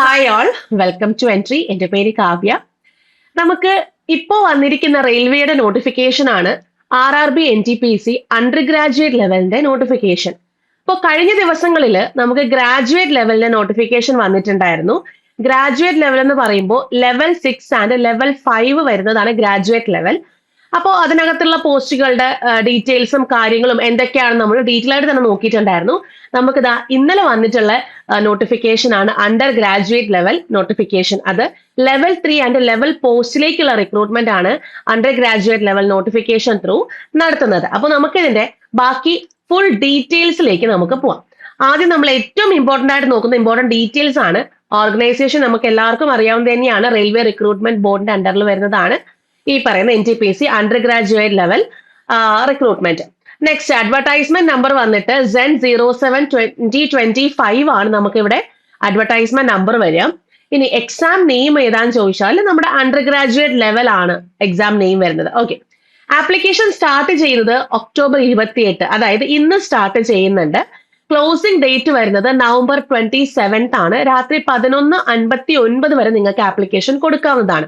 Hi all, welcome to Entri. എൻ്റെ പേര് കാവ്യ. നമുക്ക് ഇപ്പോൾ വന്നിരിക്കുന്ന റെയിൽവേയുടെ നോട്ടിഫിക്കേഷൻ ആണ് RRB NTPC അണ്ടർ ഗ്രാജുവേറ്റ് ലെവലിന്റെ നോട്ടിഫിക്കേഷൻ. ഇപ്പോൾ കഴിഞ്ഞ ദിവസങ്ങളിൽ നമുക്ക് ഗ്രാജുവേറ്റ് ലെവലിന്റെ നോട്ടിഫിക്കേഷൻ വന്നിട്ടുണ്ടായിരുന്നു. ഗ്രാജുവേറ്റ് ലെവൽ എന്ന് പറയുമ്പോൾ ലെവൽ 6 ആൻഡ് ലെവൽ 5 വരുന്നതാണ് ഗ്രാജുവേറ്റ് ലെവൽ. അപ്പോൾ അതിനകത്തുള്ള പോസ്റ്റുകളുടെ ഡീറ്റെയിൽസും കാര്യങ്ങളും എന്തൊക്കെയാണെന്ന് നമ്മൾ ഡീറ്റെയിൽ ആയിട്ട് തന്നെ നോക്കിയിട്ടുണ്ടായിരുന്നു. നമുക്കിതാ ഇന്നലെ വന്നിട്ടുള്ള നോട്ടിഫിക്കേഷൻ ആണ് അണ്ടർ ഗ്രാജുവേറ്റ് ലെവൽ നോട്ടിഫിക്കേഷൻ. അത് ലെവൽ 3 ആൻഡ് ലെവൽ പോസ്റ്റിലേക്കുള്ള റിക്രൂട്ട്മെന്റ് ആണ് under graduate level notification through നടത്തുന്നത്. അപ്പോൾ നമുക്കിതിന്റെ ബാക്കി ഫുൾ ഡീറ്റെയിൽസിലേക്ക് നമുക്ക് പോവാം. ആദ്യം നമ്മൾ ഏറ്റവും ഇമ്പോർട്ടന്റ് ആയിട്ട് നോക്കുന്ന ഇമ്പോർട്ടന്റ് ഡീറ്റെയിൽസ് ആണ്. ഓർഗനൈസേഷൻ നമുക്ക് എല്ലാവർക്കും അറിയാവുന്നത് തന്നെയാണ്, റെയിൽവേ റിക്രൂട്ട്മെന്റ് ബോർഡിന്റെ അണ്ടറിൽ വരുന്നതാണ് ഈ പറയുന്ന NTPC under graduate level recruitment. Next advertisement number വന്നിട്ട് ZEN07-2025 ആണ് നമുക്ക് ഇവിടെ അഡ്വർടൈസ്മെന്റ് നമ്പർ വരിക. ഇനി എക്സാം നെയിം ഏതാന്ന് ചോദിച്ചാൽ നമ്മുടെ അണ്ടർ ഗ്രാജുവേറ്റ് ലെവൽ ആണ് എക്സാം നെയിം വരുന്നത്. ഓക്കെ, ആപ്ലിക്കേഷൻ സ്റ്റാർട്ട് ചെയ്യുന്നത് October 28, അതായത് ഇന്ന് സ്റ്റാർട്ട് ചെയ്യുന്നുണ്ട്. ക്ലോസിംഗ് ഡേറ്റ് വരുന്നത് November 27 ആണ്. രാത്രി 11:59 വരെ നിങ്ങൾക്ക് ആപ്ലിക്കേഷൻ കൊടുക്കാവുന്നതാണ്.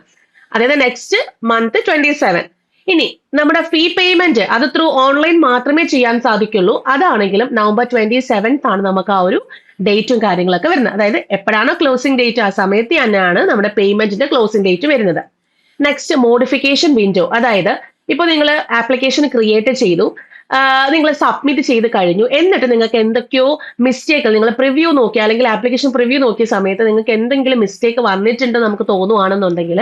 അതായത് നെക്സ്റ്റ് മന്ത് 27. ഇനി നമ്മുടെ ഫീ പേയ്മെന്റ് അത് ത്രൂ ഓൺലൈൻ മാത്രമേ ചെയ്യാൻ സാധിക്കുള്ളൂ. അതാണെങ്കിലും November 27 ആണ് നമുക്ക് ആ ഒരു ഡേറ്റും കാര്യങ്ങളൊക്കെ വരുന്നത്. അതായത് എപ്പോഴാണോ ക്ലോസിംഗ് ഡേറ്റ് ആ സമയത്ത് തന്നെയാണ് നമ്മുടെ പേയ്മെന്റിന്റെ ക്ലോസിംഗ് ഡേറ്റ് വരുന്നത്. നെക്സ്റ്റ് മോഡിഫിക്കേഷൻ വിൻഡോ, അതായത് ഇപ്പൊ നിങ്ങൾ ആപ്ലിക്കേഷൻ ക്രിയേറ്റ് ചെയ്തു, നിങ്ങൾ സബ്മിറ്റ് ചെയ്ത് കഴിഞ്ഞു, എന്നിട്ട് നിങ്ങൾക്ക് എന്തൊക്കെയോ മിസ്റ്റേക്ക് നിങ്ങൾ പ്രിവ്യൂ നോക്കി അല്ലെങ്കിൽ ആപ്ലിക്കേഷൻ പ്രിവ്യൂ നോക്കിയ സമയത്ത് നിങ്ങൾക്ക് എന്തെങ്കിലും മിസ്റ്റേക്ക് വന്നിട്ടുണ്ട് നമുക്ക് തോന്നുവാണെന്നുണ്ടെങ്കിൽ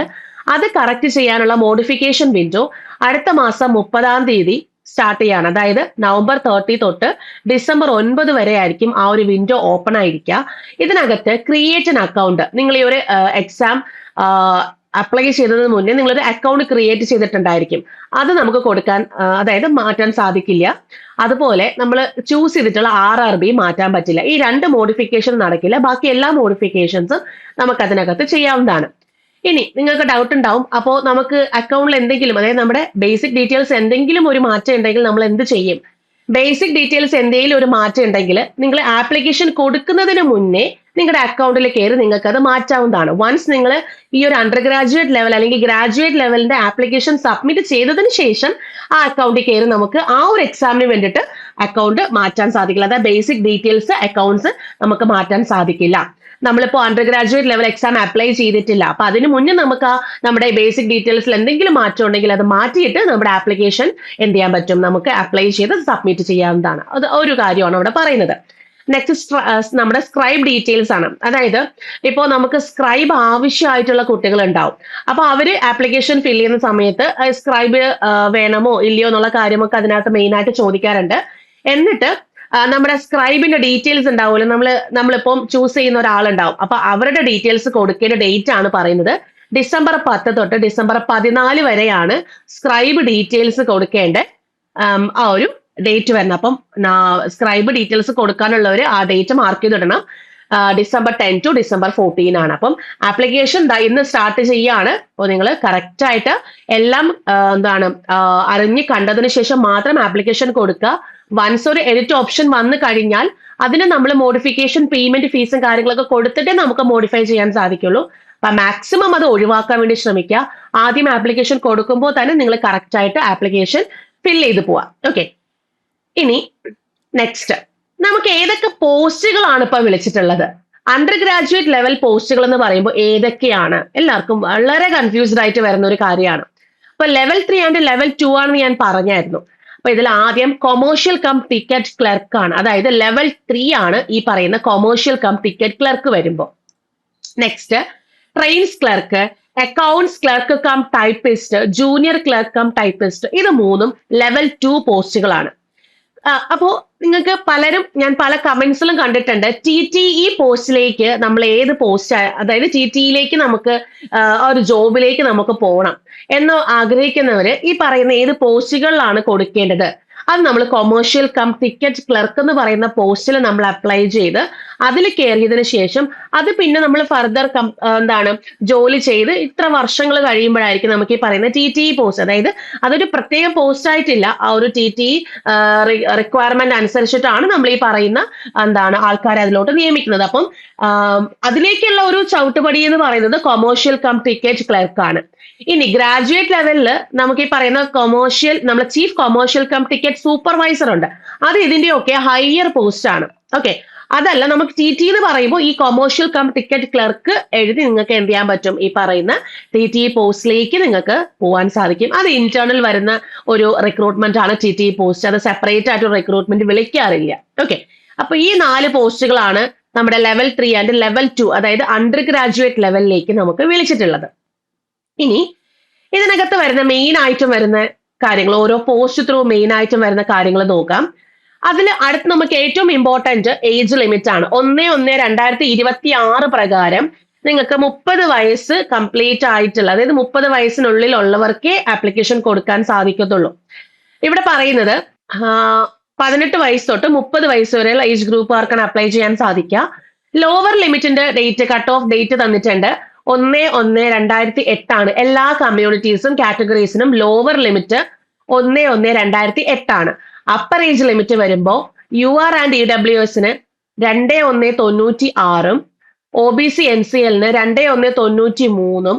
അത് കറക്റ്റ് ചെയ്യാനുള്ള മോഡിഫിക്കേഷൻ വിൻഡോ അടുത്ത മാസം 30-ാം തീയതി സ്റ്റാർട്ട് ചെയ്യാണ്. അതായത് November 30 തൊട്ട് December 9 വരെ ആയിരിക്കും ആ ഒരു വിൻഡോ ഓപ്പൺ ആയിരിക്കുക. ഇതിനകത്ത് ക്രിയേറ്റ് an അക്കൗണ്ട്, നിങ്ങൾ ഈ ഒരു എക്സാം അപ്ലൈ ചെയ്തതിന് മുന്നേ നിങ്ങളൊരു അക്കൗണ്ട് ക്രിയേറ്റ് ചെയ്തിട്ടുണ്ടായിരിക്കും. അത് നമുക്ക് കൊടുക്കാൻ അതായത് മാറ്റാൻ സാധിക്കില്ല. അതുപോലെ നമ്മൾ ചൂസ് ചെയ്തിട്ടുള്ള RRB മാറ്റാൻ പറ്റില്ല. ഈ രണ്ട് മോഡിഫിക്കേഷൻ നടക്കില്ല. ബാക്കി എല്ലാ മോഡിഫിക്കേഷൻസും നമുക്ക് അതിനകത്ത് ചെയ്യാവുന്നതാണ്. ഇനി നിങ്ങൾക്ക് ഡൗട്ട് ഉണ്ടാവും, അപ്പോൾ നമുക്ക് അക്കൗണ്ടിൽ എന്തെങ്കിലും അതായത് നമ്മുടെ ബേസിക് ഡീറ്റെയിൽസ് എന്തെങ്കിലും ഒരു മാറ്റം ഉണ്ടെങ്കിൽ നമ്മൾ എന്ത് ചെയ്യും? ബേസിക് ഡീറ്റെയിൽസ് എന്തെങ്കിലും ഒരു മാറ്റം ഉണ്ടെങ്കിൽ നിങ്ങൾ ആപ്ലിക്കേഷൻ കൊടുക്കുന്നതിന് മുന്നേ നിങ്ങളുടെ അക്കൗണ്ടിൽ കയറി നിങ്ങൾക്ക് അത് മാറ്റാവുന്നതാണ്. വൺസ് നിങ്ങൾ ഈ ഒരു അണ്ടർ ഗ്രാജുവേറ്റ് ലെവൽ അല്ലെങ്കിൽ ഗ്രാജുവേറ്റ് ലെവലിന്റെ ആപ്ലിക്കേഷൻ സബ്മിറ്റ് ചെയ്തതിന് ശേഷം ആ അക്കൗണ്ടിൽ കയറി നമുക്ക് ആ ഒരു എക്സാമിന് വേണ്ടിയിട്ട് അക്കൗണ്ട് മാറ്റാൻ സാധിക്കില്ല. അതായത് ബേസിക് ഡീറ്റെയിൽസ് അക്കൗണ്ട്സ് നമുക്ക് മാറ്റാൻ സാധിക്കില്ല. നമ്മളിപ്പോ under graduate level exam apply ചെയ്തിട്ടില്ല, അപ്പൊ അതിന് മുന്നേ നമുക്ക് നമ്മുടെ ബേസിക് ഡീറ്റെയിൽസിൽ എന്തെങ്കിലും മാറ്റം ഉണ്ടെങ്കിൽ അത് മാറ്റിയിട്ട് നമ്മുടെ ആപ്ലിക്കേഷൻ എന്ത് ചെയ്യാൻ പറ്റും, നമുക്ക് അപ്ലൈ ചെയ്ത് സബ്മിറ്റ് ചെയ്യാവുന്നതാണ്. അത് ഒരു കാര്യമാണ് അവിടെ പറയുന്നത്. നെക്സ്റ്റ് നമ്മുടെ സ്ക്രൈബ് ഡീറ്റെയിൽസ് ആണ്. അതായത് ഇപ്പോൾ നമുക്ക് സ്ക്രൈബ് ആവശ്യമായിട്ടുള്ള കുട്ടികൾ ഉണ്ടാവും. അപ്പൊ അവര് ആപ്ലിക്കേഷൻ ഫിൽ ചെയ്യുന്ന സമയത്ത് സ്ക്രൈബ് വേണമോ ഇല്ലയോ എന്നുള്ള കാര്യമൊക്കെ അതിനകത്ത് മെയിൻ ആയിട്ട് ചോദിക്കാറുണ്ട്. എന്നിട്ട് നമ്മുടെ സ്ക്രൈബിന്റെ ഡീറ്റെയിൽസ് ഉണ്ടാവുമല്ലോ, നമ്മളിപ്പം ചൂസ് ചെയ്യുന്ന ഒരാളുണ്ടാവും. അപ്പൊ അവരുടെ ഡീറ്റെയിൽസ് കൊടുക്കേണ്ട ഡേറ്റ് ആണ് പറയുന്നത് December 10 തൊട്ട് December 14 വരെയാണ് സ്ക്രൈബ് ഡീറ്റെയിൽസ് കൊടുക്കേണ്ട ആ ഒരു ഡേറ്റ് വരുന്നത്. അപ്പം സ്ക്രൈബ് ഡീറ്റെയിൽസ് കൊടുക്കാനുള്ളവർ ആ date mark ചെയ്തിടണം. December 10 to December 14 ആണ്. അപ്പം ആപ്ലിക്കേഷൻ ഇന്ന് സ്റ്റാർട്ട് ചെയ്യാണ്. അപ്പോൾ നിങ്ങൾ കറക്റ്റ് ആയിട്ട് എല്ലാം അറിഞ്ഞ് കണ്ടതിന് ശേഷം മാത്രം ആപ്ലിക്കേഷൻ കൊടുക്കുക. വൺസ് ഒരു എഡിറ്റ് ഓപ്ഷൻ വന്നു കഴിഞ്ഞാൽ അതിന് നമ്മൾ മോഡിഫിക്കേഷൻ പേയ്മെന്റ് ഫീസും കാര്യങ്ങളൊക്കെ കൊടുത്തിട്ടേ നമുക്ക് മോഡിഫൈ ചെയ്യാൻ സാധിക്കുള്ളൂ. അപ്പൊ മാക്സിമം അത് ഒഴിവാക്കാൻ വേണ്ടി ശ്രമിക്കുക. ആദ്യം ആപ്ലിക്കേഷൻ കൊടുക്കുമ്പോൾ തന്നെ നിങ്ങൾ കറക്റ്റ് ആയിട്ട് ആപ്ലിക്കേഷൻ ഫിൽ ചെയ്ത് പോവാം. ഓക്കെ, ഇനി നെക്സ്റ്റ് നമുക്ക് ഏതൊക്കെ പോസ്റ്റുകളാണ് ഇപ്പൊ വിളിച്ചിട്ടുള്ളത്? അണ്ടർ ഗ്രാജുവേറ്റ് ലെവൽ പോസ്റ്റുകൾ എന്ന് പറയുമ്പോൾ ഏതൊക്കെയാണ്? എല്ലാവർക്കും വളരെ കൺഫ്യൂസ്ഡ് ആയിട്ട് വരുന്ന ഒരു കാര്യമാണ്. അപ്പൊ ലെവൽ 3 ആൻഡ് ലെവൽ 2 ആണെന്ന് ഞാൻ പറഞ്ഞായിരുന്നു. അപ്പൊ ഇതിൽ ആദ്യം കൊമേഴ്ഷ്യൽ കം ടിക്കറ്റ് ക്ലർക്ക് ആണ്. അതായത് ലെവൽ 3 ആണ് ഈ പറയുന്ന കൊമേഴ്ഷ്യൽ കം ടിക്കറ്റ് ക്ലർക്ക് വരുമ്പോൾ. Next trains clerk, accounts clerk cum typist, junior clerk cum typist, ഇത് മൂന്നും ലെവൽ 2 പോസ്റ്റുകളാണ്. അപ്പോ നിങ്ങൾക്ക് പലരും ഞാൻ പല കമന്റ്സിലും കണ്ടിട്ടുണ്ട്, TTE പോസ്റ്റിലേക്ക് നമ്മൾ ഏത് പോസ്റ്റ്, അതായത് TTEയിലേക്ക് നമുക്ക് ഒരു ജോബിലേക്ക് നമുക്ക് പോകണം എന്ന് ആഗ്രഹിക്കുന്നവര് ഈ പറയുന്ന ഏത് പോസ്റ്റുകളിലാണ് കൊടുക്കേണ്ടത്, അത് നമ്മൾ കൊമേഴ്ഷ്യൽ കം ടിക്കറ്റ് ക്ലർക്ക് എന്ന് പറയുന്ന പോസ്റ്റിൽ നമ്മൾ അപ്ലൈ ചെയ്ത് അതിൽ കയറിയതിനു ശേഷം അത് പിന്നെ നമ്മൾ ഫർദർ എന്താണ് ജോലി ചെയ്ത് ഇത്ര വർഷങ്ങൾ കഴിയുമ്പോഴായിരിക്കും നമുക്ക് ഈ പറയുന്ന TTE പോസ്റ്റ്, അതായത് അതൊരു പ്രത്യേക പോസ്റ്റ് ആയിട്ടില്ല, ആ ഒരു TTE റിക്വയർമെന്റ് അനുസരിച്ചിട്ടാണ് നമ്മൾ ഈ പറയുന്ന എന്താണ് ആൾക്കാരെ അതിലോട്ട് നിയമിക്കുന്നത്. അപ്പം അതിലേക്കുള്ള ഒരു ചവിട്ടുപടി എന്ന് പറയുന്നത് കൊമേഴ്ഷ്യൽ കം ടിക്കറ്റ് ക്ലർക്ക് ആണ്. ഇനി ഗ്രാജുവേറ്റ് ലെവലിൽ നമുക്ക് ഈ പറയുന്ന കൊമേഴ്ഷ്യൽ നമ്മൾ chief commercial cum ticket supervisor ഉണ്ട്. അത് ഇതിന്റെയൊക്കെ ഹയർ പോസ്റ്റ് ആണ്. ഓക്കെ, അതല്ല നമുക്ക് TTE എന്ന് പറയുമ്പോൾ ഈ കൊമേഴ്ഷ്യൽ കം ടിക്കറ്റ് ക്ലർക്ക് എഴുതി നിങ്ങൾക്ക് എന്ത് ചെയ്യാൻ പറ്റും, ഈ പറയുന്ന TTE പോസ്റ്റിലേക്ക് നിങ്ങൾക്ക് പോകാൻ സാധിക്കും. അത് ഇന്റേണൽ വരുന്ന ഒരു റിക്രൂട്ട്മെന്റ് ആണ് TTE പോസ്റ്റ്. അത് സെപ്പറേറ്റ് ആയിട്ട് റിക്രൂട്ട്മെന്റ് വിളിക്കാറില്ല. ഓക്കെ, അപ്പൊ ഈ 4 പോസ്റ്റുകളാണ് നമ്മുടെ ലെവൽ 3 ആൻഡ് ലെവൽ 2, അതായത് അണ്ടർ ഗ്രാജുവേറ്റ് ലെവലിലേക്ക് നമുക്ക് വിളിച്ചിട്ടുള്ളത്. ഇനി ഇതിനകത്ത് വരുന്ന മെയിൻ ആയിട്ടും വരുന്ന കാര്യങ്ങൾ, ഓരോ പോസ്റ്റ് ത്രൂ മെയിൻ ആയിട്ടും വരുന്ന കാര്യങ്ങൾ നോക്കാം. അതിൽ അടുത്ത് നമുക്ക് ഏറ്റവും ഇമ്പോർട്ടന്റ് ഏജ് ലിമിറ്റ് ആണ്. 1/1/2026 പ്രകാരം നിങ്ങൾക്ക് 30 വയസ്സ് കംപ്ലീറ്റ് ആയിട്ടുള്ള, അതായത് 30 വയസ്സിനുള്ളിൽ ഉള്ളവർക്കേ ആപ്ലിക്കേഷൻ കൊടുക്കാൻ സാധിക്കത്തുള്ളൂ. ഇവിടെ പറയുന്നത് 18 വയസ്സ് തൊട്ട് 30 വയസ്സ് വരെയുള്ള ഏജ് ഗ്രൂപ്പുകാർക്കാണ് അപ്ലൈ ചെയ്യാൻ സാധിക്കുക. ലോവർ ലിമിറ്റിന്റെ ഡേറ്റ്, കട്ട് ഓഫ് ഡേറ്റ് തന്നിട്ടുണ്ട്. 1/1/2008 ആണ്. എല്ലാ കമ്മ്യൂണിറ്റീസും കാറ്റഗറീസിനും ലോവർ ലിമിറ്റ് 1/1/2008 ആണ്. അപ്പർ ഏജ് ലിമിറ്റ് വരുമ്പോൾ UR ആൻഡ് EWSന് 2/1/96, OBC NCLന് 2/1/93,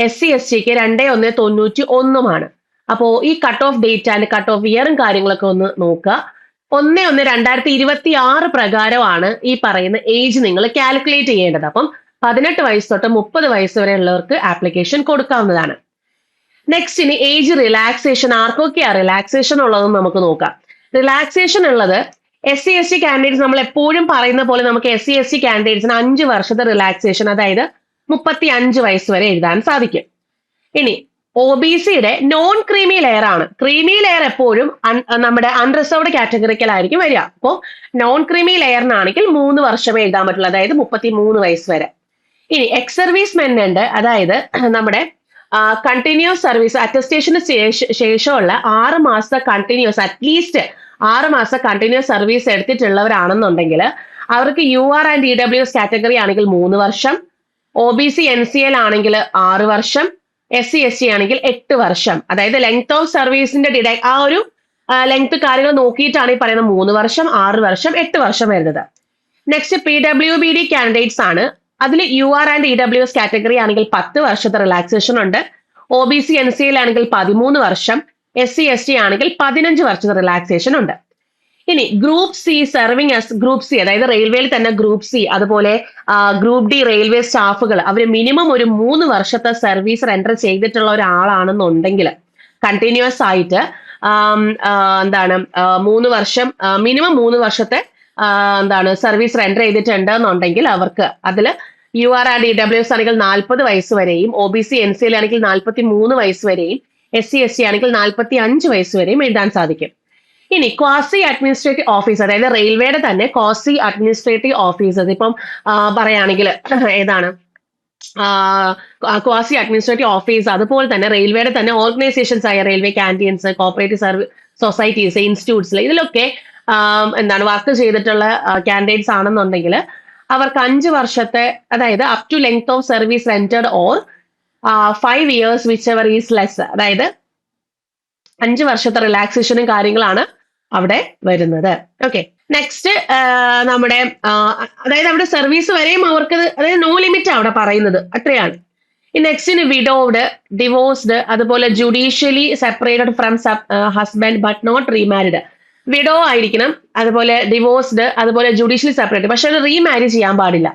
SC/STക്ക് 2/1/91. അപ്പോ ഈ cut off date and cut off ഇയറും കാര്യങ്ങളൊക്കെ ഒന്ന് നോക്കുക. 1/1/2026 പ്രകാരമാണ് ഈ പറയുന്ന ഏജ് നിങ്ങൾ കാൽക്കുലേറ്റ് ചെയ്യേണ്ടത്. അപ്പം 18 വയസ്സ് തൊട്ട് 30 വയസ്സ് വരെ ഉള്ളവർക്ക് ആപ്ലിക്കേഷൻ കൊടുക്കാവുന്നതാണ്. നെക്സ്റ്റ്, ഇനി ഏജ് റിലാക്സേഷൻ ആർക്കൊക്കെയാ റിലാക്സേഷൻ ഉള്ളതെന്ന് നമുക്ക് നോക്കാം. റിലാക്സേഷൻ ഉള്ളത് SC/ST കാൻഡിഡേറ്റ്സ്, നമ്മൾ എപ്പോഴും പറയുന്ന പോലെ നമുക്ക് SC/ST കാൻഡിഡേറ്റ്സിന് 5 വർഷത്തെ റിലാക്സേഷൻ, അതായത് 35 വയസ്സ് വരെ എഴുതാൻ സാധിക്കും. ഇനി OBCയുടെ നോൺ ക്രീമി ലെയർ ആണ്. ക്രീമി ലെയർ എപ്പോഴും നമ്മുടെ അൺറിസർവ്ഡ് കാറ്റഗറിക്കലായിരിക്കും വരിക. അപ്പോൾ നോൺ ക്രീമി ലെയറിനാണെങ്കിൽ 3 വർഷമേ എഴുതാൻ പറ്റുള്ളൂ, അതായത് 33 വയസ്സ് വരെ. ഇനി എക്സ് സർവീസ് മെൻ ഉണ്ട്, അതായത് നമ്മുടെ കണ്ടിന്യൂസ് സർവീസ് അറ്റസ്റ്റേഷന് ശേഷമുള്ള 6 മാസത്തെ കണ്ടിന്യൂസ്, അറ്റ്ലീസ്റ്റ് 6 മാസം കണ്ടിന്യൂസ് സർവീസ് എടുത്തിട്ടുള്ളവരാണെന്നുണ്ടെങ്കിൽ അവർക്ക് UR ആൻഡ് EWS കാറ്റഗറി ആണെങ്കിൽ 3 വർഷം, OBC NCL ആണെങ്കിൽ 6 വർഷം, SC/ST ആണെങ്കിൽ 8 വർഷം. അതായത് ലെങ്ത് ഓഫ് സർവീസിന്റെ ആ ഒരു ലെങ്ത് കാര്യങ്ങൾ നോക്കിയിട്ടാണ് ഈ പറയുന്ന 3 വർഷം, 6 വർഷം, 8 വർഷം വരുന്നത്. നെക്സ്റ്റ് PWBD കാൻഡിഡേറ്റ്സ് ആണ്. അതിൽ UR ആൻഡ് EWS കാറ്റഗറി ആണെങ്കിൽ 10 വർഷത്തെ റിലാക്സേഷൻ ഉണ്ട്. OBC NCL ആണെങ്കിൽ 13 വർഷം, SC/ST ആണെങ്കിൽ 15 വർഷത്തെ റിലാക്സേഷൻ ഉണ്ട്. ഇനി group C, serving as group C, അതായത് റെയിൽവേയിൽ തന്നെ ഗ്രൂപ്പ് C, അതുപോലെ ഗ്രൂപ്പ് D റെയിൽവേ സ്റ്റാഫുകൾ, അവർ മിനിമം ഒരു 3 വർഷത്തെ സർവീസ് റെൻഡർ ചെയ്തിട്ടുള്ള ഒരാളാണെന്നുണ്ടെങ്കിൽ, കണ്ടിന്യൂസ് ആയിട്ട് എന്താണ് 3 വർഷം മിനിമം 3 വർഷത്തെ എന്താണ് സർവീസ് റെൻഡർ ചെയ്തിട്ടുണ്ട് എന്നുണ്ടെങ്കിൽ അവർക്ക് അതിൽ UR ആൻഡ് EWS ആണെങ്കിൽ 40 വയസ്സ് വരെയും, OBC NCL ആണെങ്കിൽ 43 വയസ്സ് വരെയും, SC/ST ആണെങ്കിൽ 45 വയസ്സ് വരെയും എഴുതാൻ സാധിക്കും. ഇനി ക്വാസി അഡ്മിനിസ്ട്രേറ്റീവ് ഓഫീസ്, അതായത് റെയിൽവേയുടെ തന്നെ ക്വാസി അഡ്മിനിസ്ട്രേറ്റീവ് ഓഫീസേഴ്സ്, ഇപ്പം പറയുകയാണെങ്കിൽ ഏതാണ് ക്വാസി അഡ്മിനിസ്ട്രേറ്റീവ് ഓഫീസ്, അതുപോലെ തന്നെ റെയിൽവേയുടെ തന്നെ ഓർഗനൈസേഷൻസ് ആയ railway canteens, cooperative service societies, ഇൻസ്റ്റിറ്റ്യൂട്ട്സിൽ, ഇതിലൊക്കെ എന്താണ് വർക്ക് ചെയ്തിട്ടുള്ള കാൻഡിഡേറ്റ്സ് ആണെന്നുണ്ടെങ്കിൽ അവർക്ക് 5 വർഷത്തെ, അതായത് up to length of service rendered or 5 years whichever is less, അതായത് 5 വർഷത്തെ റിലാക്സേഷനും കാര്യങ്ങളാണ് അവിടെ വരുന്നത്. ഓക്കെ, നെക്സ്റ്റ് നമ്മുടെ അതായത് അവിടെ സർവീസ് വരെയും അവർക്ക്, അതായത് നോ ലിമിറ്റ് അവിടെ പറയുന്നത്, അത്രയാണ്. ഈ നെക്സ്റ്റിന് വിഡോവ്ഡ്, ഡിവോഴ്സ്ഡ്, അതുപോലെ judicially separated from husband but not remarried. Widow ആയിരിക്കണം, അതുപോലെ ഡിവോഴ്സ്ഡ്, അതുപോലെ ജുഡീഷ്യലി സെപ്പറേറ്റ്, പക്ഷെ അത് റീമാരി ചെയ്യാൻ പാടില്ല.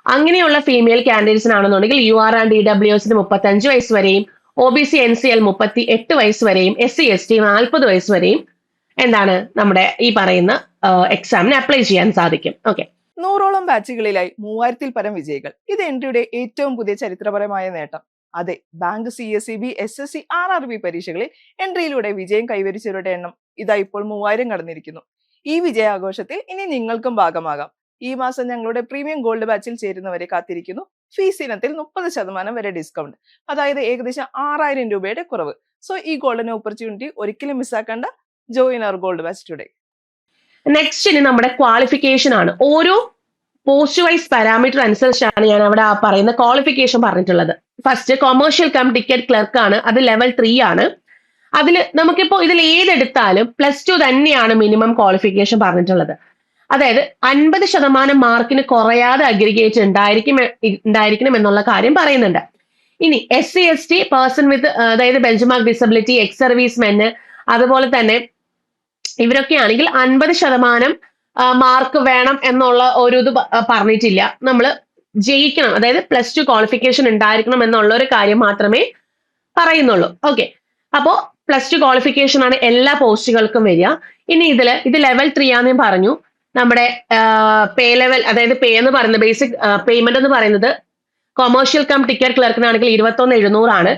അങ്ങനെയുള്ള ഫീമെയിൽ കാൻഡിഡേറ്റ്സിനാണെന്നുണ്ടെങ്കിൽ UR ആൻഡ് EWSന് 35 വയസ്സ് വരെയും, OBC NCL 38 വയസ്സ് വരെയും, SC/ST 40 വയസ്സ് വരെയും എന്താണ് നമ്മുടെ ഈ പറയുന്ന എക്സാമിന് അപ്ലൈ ചെയ്യാൻ സാധിക്കും. ഓക്കെ, 100ഓളം ബാച്ചുകളിലായി 3000-ൽ പരം വിജയികൾ. ഇത് എൻട്രിയുടെ ഏറ്റവും പുതിയ ചരിത്രപരമായ നേട്ടം. അതെ, ബാങ്ക്, CSEB, SSC, RRB പരീക്ഷകളിൽ എൻട്രിയിലൂടെ വിജയം കൈവരിച്ചവരുടെ എണ്ണം ഇതാ ഇപ്പോൾ 3000 കടന്നിരിക്കുന്നു. ഈ വിജയാഘോഷത്തിൽ ഇനി നിങ്ങൾക്കും ഭാഗമാകാം. ഈ മാസം ഞങ്ങളുടെ പ്രീമിയം ഗോൾഡ് ബാച്ചിൽ ചേരുന്നവരെ കാത്തിരിക്കുന്നു ഫീസ് ഇനത്തിൽ 30% വരെ ഡിസ്കൗണ്ട്, അതായത് ഏകദേശം 6000 രൂപയുടെ കുറവ്. സോ ഈ ഗോൾഡൻ ഓപ്പർച്യൂണിറ്റി ഒരിക്കലും മിസ്സാക്കണ്ട. join our gold batch today. Next ഇനി നമ്മുടെ ക്വാളിഫിക്കേഷൻ ആണ്. ഓരോ പോസ്റ്റ് വൈസ് പാരാമീറ്റർ അനുസരിച്ചാണ് ഞാൻ അവിടെ ആ പറയുന്ന ക്വാളിഫിക്കേഷൻ പറഞ്ഞിട്ടുള്ളത്. First commercial cum ticket clerk ആണ്, അത് ലെവൽ 3 ആണ്. അതിൽ നമുക്കിപ്പോ ഇതിൽ ഏതെടുത്താലും +2 തന്നെയാണ് മിനിമം ക്വാളിഫിക്കേഷൻ പറഞ്ഞിട്ടുള്ളത്. അതായത് 50% മാർക്കിന് കുറയാതെ അഗ്രിഗേറ്റ് ഉണ്ടായിരിക്കണം എന്നുള്ള കാര്യം പറയുന്നുണ്ട്. ഇനി SC/ST പേഴ്സൺ വിത്ത് അതായത് ബെഞ്ച്മാർക്ക് ഡിസബിലിറ്റി, എക്സ് സർവീസ് മെന്, അതുപോലെ തന്നെ ഇവരൊക്കെ ആണെങ്കിൽ 50% മാർക്ക് വേണം എന്നുള്ള ഒരു ഇത് പറഞ്ഞിട്ടില്ല. നമ്മൾ ജയിക്കണം, അതായത് +2 ക്വാളിഫിക്കേഷൻ ഉണ്ടായിരിക്കണം എന്നുള്ള ഒരു കാര്യം മാത്രമേ പറയുന്നുള്ളൂ. ഓക്കെ, അപ്പോ +2 ക്വാളിഫിക്കേഷൻ ആണ് എല്ലാ പോസ്റ്റുകൾക്കും വരിക. ഇനി ഇത് ലെവൽ 3 ആണെന്ന് ഞാൻ പറഞ്ഞു. നമ്മുടെ പേ ലെവൽ, അതായത് പേ എന്ന് പറയുന്നത് ബേസിക് പേയ്മെന്റ് എന്ന് പറയുന്നത് കൊമേഴ്ഷ്യൽ കം ടിക്കറ്റ് ക്ലർക്കിനാണെങ്കിൽ 21,700 ആണ്.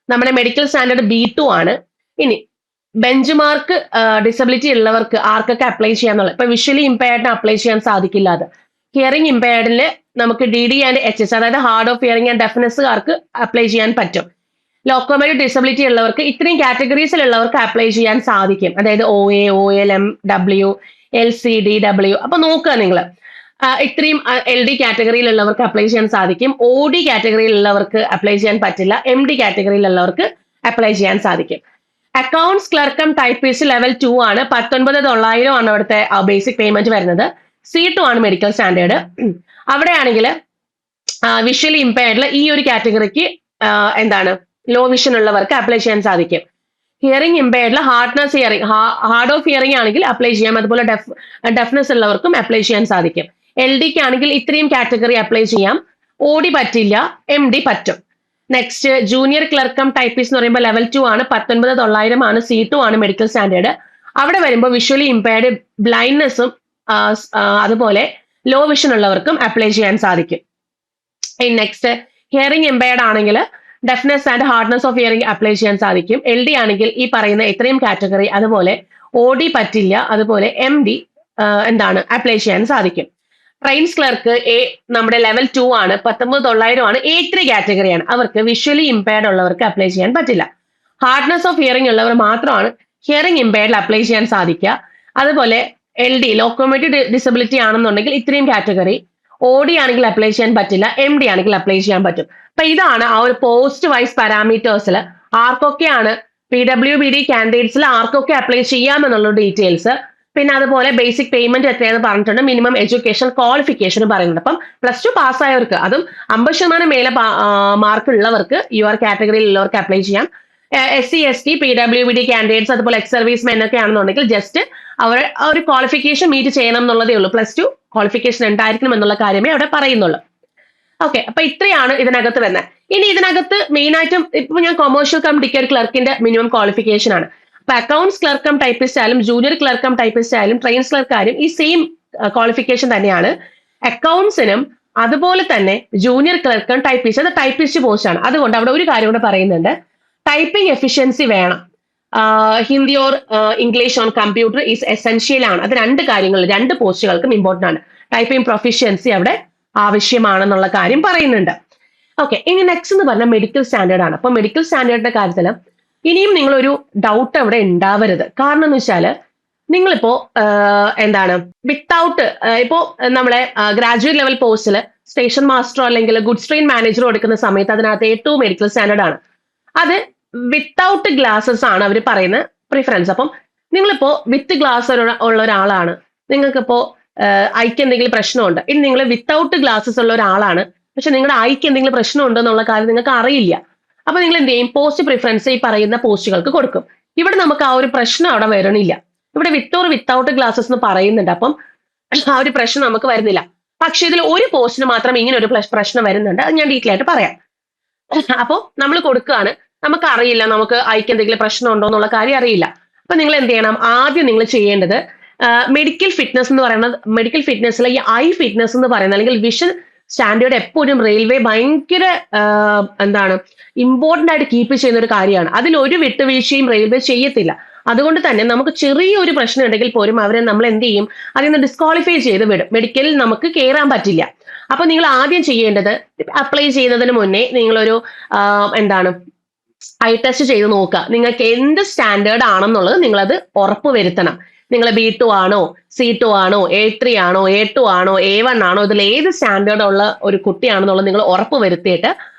നമ്മുടെ മെഡിക്കൽ സ്റ്റാൻഡേർഡ് B2 ആണ്. ഇനി ബെഞ്ച് മാർക്ക് ഡിസബിലിറ്റി ഉള്ളവർക്ക് ആർക്കൊക്കെ അപ്ലൈ ചെയ്യാന്നുള്ളത്, ഇപ്പൊ വിഷ്വലി ഇമ്പയർഡിന് അപ്ലൈ ചെയ്യാൻ സാധിക്കില്ല. അത് ഹിയറിംഗ് ഇമ്പയർഡിന് നമുക്ക് DD ആൻഡ് HS, അതായത് ഹാർഡ് ഓഫ് ഹിയറിംഗ് ആൻഡ് ഡെഫ്നെസ്സുകാർക്ക് അപ്ലൈ ചെയ്യാൻ പറ്റും. ലോക്കോമോട്ടീവ് ഡിസബിലിറ്റി ഉള്ളവർക്ക്, ഇത്രയും കാറ്റഗറീസിലുള്ളവർക്ക് അപ്ലൈ ചെയ്യാൻ സാധിക്കും. അതായത് OA, OL, MW, LC, DW. അപ്പൊ നോക്കുക നിങ്ങൾ, ഇത്രയും LD കാറ്റഗറിയിലുള്ളവർക്ക് അപ്ലൈ ചെയ്യാൻ സാധിക്കും. OD കാറ്റഗറിയിലുള്ളവർക്ക് അപ്ലൈ ചെയ്യാൻ പറ്റില്ല. MD കാറ്റഗറിയിലുള്ളവർക്ക് അപ്ലൈ ചെയ്യാൻ സാധിക്കും. അക്കൗണ്ട്സ് ക്ലർക്കം ടൈപ്പിസ്റ്റ് ലെവൽ 2 ആണ്. 19,900 ആണ് അവിടുത്തെ ബേസിക് പേയ്മെന്റ് വരുന്നത്. C2 ആണ് മെഡിക്കൽ സ്റ്റാൻഡേർഡ്. അവിടെ ആണെങ്കിൽ വിഷ്വലി ഇമ്പയർഡിൽ ഈ ഒരു കാറ്റഗറിക്ക് എന്താണ് ലോ വിഷൻ ഉള്ളവർക്ക് അപ്ലൈ ചെയ്യാൻ സാധിക്കും. ഹിയറിംഗ് ഇമ്പയർഡിൽ ഹാർഡ് ഓഫ് ഹിയറിംഗ് ആണെങ്കിൽ അപ്ലൈ ചെയ്യാം. അതുപോലെ ഡെഫ്നെസ് ഉള്ളവർക്കും അപ്ലൈ ചെയ്യാൻ സാധിക്കും. LDക്ക് ആണെങ്കിൽ ഇത്രയും കാറ്റഗറി അപ്ലൈ ചെയ്യാം. OD പറ്റില്ല, MD പറ്റും. നെക്സ്റ്റ് ജൂനിയർ ക്ലർക്കം ടൈപ്പിസ്റ്റ് എന്ന് പറയുമ്പോൾ ലെവൽ 2 ആണ്. 19,900 ആണ്. C2 ആണ് മെഡിക്കൽ സ്റ്റാൻഡേർഡ്. അവിടെ വരുമ്പോൾ വിഷ്വലി ഇമ്പയർഡ്, ബ്ലൈൻഡ്നെസ്സും അതുപോലെ ലോ വിഷൻ ഉള്ളവർക്കും അപ്ലൈ ചെയ്യാൻ സാധിക്കും. നെക്സ്റ്റ് ഹിയറിംഗ് ഇമ്പയർഡ് ആണെങ്കിൽ deafness and hardness of hearing apply ചെയ്യാൻ സാധിക്കും. LD ആണെങ്കിൽ ഈ പറയുന്ന ഇത്രയും കാറ്റഗറി, അതുപോലെ OD പറ്റില്ല, അതുപോലെ MD അപ്ലൈ ചെയ്യാൻ സാധിക്കും. ട്രെയിൻസ് ക്ലർക്ക് നമ്മുടെ ലെവൽ 2 ആണ്. 19,900 ആണ്. A3 കാറ്റഗറിയാണ്. അവർക്ക് വിഷ്വലി ഇമ്പയർഡ് ഉള്ളവർക്ക് അപ്ലൈ ചെയ്യാൻ പറ്റില്ല. ഹാർഡ്നെസ് ഓഫ് ഹിയറിംഗ് ഉള്ളവർ മാത്രമാണ് ഹിയറിംഗ് ഇമ്പയർഡിൽ അപ്ലൈ ചെയ്യാൻ സാധിക്കുക. അതുപോലെ LD ലോക്കോമോട്ടീവ് ഡിസബിലിറ്റി ആണെന്നുണ്ടെങ്കിൽ ഇത്രയും കാറ്റഗറി. OD ആണെങ്കിൽ അപ്ലൈ ചെയ്യാൻ പറ്റില്ല. MD ആണെങ്കിൽ അപ്ലൈ ചെയ്യാൻ പറ്റും. അപ്പൊ ഇതാണ് ആ ഒരു പോസ്റ്റ് വൈസ് പാരാമീറ്റേഴ്സിൽ ആർക്കൊക്കെയാണ് PWBD കാൻഡിഡേറ്റ്സിൽ ആർക്കൊക്കെ അപ്ലൈ ചെയ്യാമെന്നുള്ള ഡീറ്റെയിൽസ്. പിന്നെ അതുപോലെ ബേസിക് പേയ്മെന്റ് എത്രയാണെന്ന് പറഞ്ഞിട്ടുണ്ട്. മിനിമം എഡ്യൂക്കേഷൻ ക്വാളിഫിക്കേഷൻ പറയുന്നുണ്ട്. അപ്പം +2 പാസ്സായവർക്ക്, അതും 50% മേലെ മാർക്ക് ഉള്ളവർക്ക്, UR കാറ്റഗറിയിലുള്ളവർക്ക് അപ്ലൈ ചെയ്യാം. SC/ST, PWBD കാൻഡിഡേറ്റ്സ്, അതുപോലെ എക്സ് സർവീസ് മെൻ ഒക്കെ ആണെന്നുണ്ടെങ്കിൽ ജസ്റ്റ് അവർ ഒരു ക്വാളിഫിക്കേഷൻ മീറ്റ് ചെയ്യണം എന്നുള്ളതേ ഉള്ളൂ. +2 ക്വാളിഫിക്കേഷൻ ഉണ്ടായിരിക്കണം എന്നുള്ള കാര്യമേ അവിടെ പറയുന്നുള്ളൂ. ഓക്കെ, അപ്പൊ ഇത്രയാണ് ഇതിനകത്ത് വരുന്നത്. ഇനി ഇതിനകത്ത് മെയിൻ ആയിട്ടും ഇപ്പൊ ഞാൻ കൊമേഴ്ഷ്യൽ കം ടിക്കറ്റ് ക്ലർക്കിന്റെ മിനിമം ക്വാളിഫിക്കേഷൻ ആണ്. അപ്പൊ അക്കൗണ്ട്സ് ക്ലർക്കം ടൈപ്പിസ്റ്റ് ആയാലും ജൂനിയർ ക്ലർക്കം ടൈപ്പിസ്റ്റ് ആയാലും ട്രെയിൻസ് ക്ലർക്കാരും ഈ സെയിം ക്വാളിഫിക്കേഷൻ തന്നെയാണ്. അക്കൗണ്ട്സിനും അതുപോലെ തന്നെ ജൂനിയർ ക്ലർക്കം ടൈപ്പിസ്റ്റ്, അത് ടൈപ്പിസ്റ്റ് പോസ്റ്റ് ആണ്. അതുകൊണ്ട് അവിടെ ഒരു കാര്യം കൂടെ പറയുന്നുണ്ട്, ടൈപ്പിംഗ് എഫിഷ്യൻസി വേണം. Hindi or English on computer is essential ആണ്. അത് 2 കാര്യങ്ങൾ 2 പോസ്റ്റുകൾക്കും ഇമ്പോർട്ടന്റ് ആണ്. ടൈപ്പിംഗ് പ്രൊഫിഷ്യൻസി അവിടെ ആവശ്യമാണെന്നുള്ള കാര്യം പറയുന്നുണ്ട്. ഓക്കെ, ഇനി നെക്സ്റ്റ് എന്ന് പറഞ്ഞാൽ മെഡിക്കൽ സ്റ്റാൻഡേർഡ് ആണ്. അപ്പൊ മെഡിക്കൽ സ്റ്റാൻഡേർഡിന്റെ കാര്യത്തിൽ ഇനിയും നിങ്ങളൊരു ഡൗട്ട് അവിടെ ഉണ്ടാവരുത്. കാരണം എന്ന് വെച്ചാല് നിങ്ങളിപ്പോ വിത്തൗട്ട് ഇപ്പോ നമ്മളെ ഗ്രാജുവേറ്റ് ലെവൽ പോസ്റ്റിൽ സ്റ്റേഷൻ മാസ്റ്ററോ അല്ലെങ്കിൽ ഗുഡ്സ് ട്രെയിൻ മാനേജറോ എടുക്കുന്ന സമയത്ത് അതിനകത്ത് ഏറ്റവും മെഡിക്കൽ സ്റ്റാൻഡേർഡ് ആണ്. അത് വിത്തൗട്ട് ഗ്ലാസസ് ആണ് അവർ പറയുന്ന പ്രിഫറൻസ്. അപ്പം നിങ്ങളിപ്പോ വിത്ത് ഗ്ലാസ് ഉള്ള ഒരാളാണ്, നിങ്ങൾക്കിപ്പോ ഐക്ക് എന്തെങ്കിലും പ്രശ്നമുണ്ട്. ഇനി നിങ്ങൾ വിത്തൗട്ട് ഗ്ലാസസ് ഉള്ള ഒരാളാണ്, പക്ഷെ നിങ്ങളുടെ ഐക്ക് എന്തെങ്കിലും പ്രശ്നമുണ്ടോ എന്നുള്ള കാര്യം നിങ്ങൾക്ക് അറിയില്ല. അപ്പൊ നിങ്ങൾ എന്ത് ചെയ്യും? പോസ്റ്റ് പ്രിഫറൻസ് ഈ പറയുന്ന പോസ്റ്റുകൾക്ക് കൊടുക്കും. ഇവിടെ നമുക്ക് ആ ഒരു പ്രശ്നം അവിടെ വരണില്ല. ഇവിടെ വിത്ത് ഓർ വിത്തൗട്ട് ഗ്ലാസസ് എന്ന് പറയുന്നുണ്ട്. അപ്പം ആ ഒരു പ്രശ്നം നമുക്ക് വരുന്നില്ല. പക്ഷെ ഇതിൽ ഒരു പോസ്റ്റിന് മാത്രം ഇങ്ങനെ ഒരു പ്രശ്നം വരുന്നുണ്ട്. അത് ഞാൻ ഡീറ്റെയിൽ ആയിട്ട് പറയാം. അപ്പോൾ നമ്മൾ കൊടുക്കുകയാണ്, നമുക്ക് അറിയില്ല നമുക്ക് ഐക്ക് എന്തെങ്കിലും പ്രശ്നം ഉണ്ടോ എന്നുള്ള കാര്യം അറിയില്ല. അപ്പൊ നിങ്ങൾ എന്ത് ചെയ്യണം? ആദ്യം നിങ്ങൾ ചെയ്യേണ്ടത് മെഡിക്കൽ ഫിറ്റ്നസ് എന്ന് പറയുന്നത്, മെഡിക്കൽ ഫിറ്റ്നസ്സിൽ ഈ ഐ ഫിറ്റ്നസ് എന്ന് പറയുന്നത് അല്ലെങ്കിൽ വിഷൻ സ്റ്റാൻഡേർഡ് എപ്പോഴും റെയിൽവേ ഭയങ്കര ഇമ്പോർട്ടന്റ് ആയിട്ട് കീപ്പ് ചെയ്യുന്ന ഒരു കാര്യമാണ്. അതിൽ ഒരു വിട്ടുവീഴ്ചയും റെയിൽവേ ചെയ്യത്തില്ല. അതുകൊണ്ട് തന്നെ നമുക്ക് ചെറിയൊരു പ്രശ്നം ഉണ്ടെങ്കിൽ പോലും അവരെ നമ്മൾ എന്ത് ചെയ്യും? അതിൽ നിന്ന് ഡിസ്ക്വാളിഫൈ ചെയ്ത് വിടും. മെഡിക്കലിൽ നമുക്ക് കയറാൻ പറ്റില്ല. അപ്പൊ നിങ്ങൾ ആദ്യം ചെയ്യേണ്ടത്, അപ്ലൈ ചെയ്യുന്നതിന് മുന്നേ നിങ്ങളൊരു ഐ ടെസ്റ്റ് ചെയ്ത് നോക്കുക. നിങ്ങൾക്ക് എന്ത് സ്റ്റാൻഡേർഡ് ആണെന്നുള്ളത് നിങ്ങളത് ഉറപ്പ് വരുത്തണം. നിങ്ങൾ B2 ആണോ, C2 ആണോ, A3 ആണോ, A2 ആണോ, A1 ആണോ, ഇതിൽ ഏത് സ്റ്റാൻഡേർഡ് ഉള്ള ഒരു കുട്ടിയാണെന്നുള്ളത് നിങ്ങൾ ഉറപ്പ് വരുത്തിയിട്ട്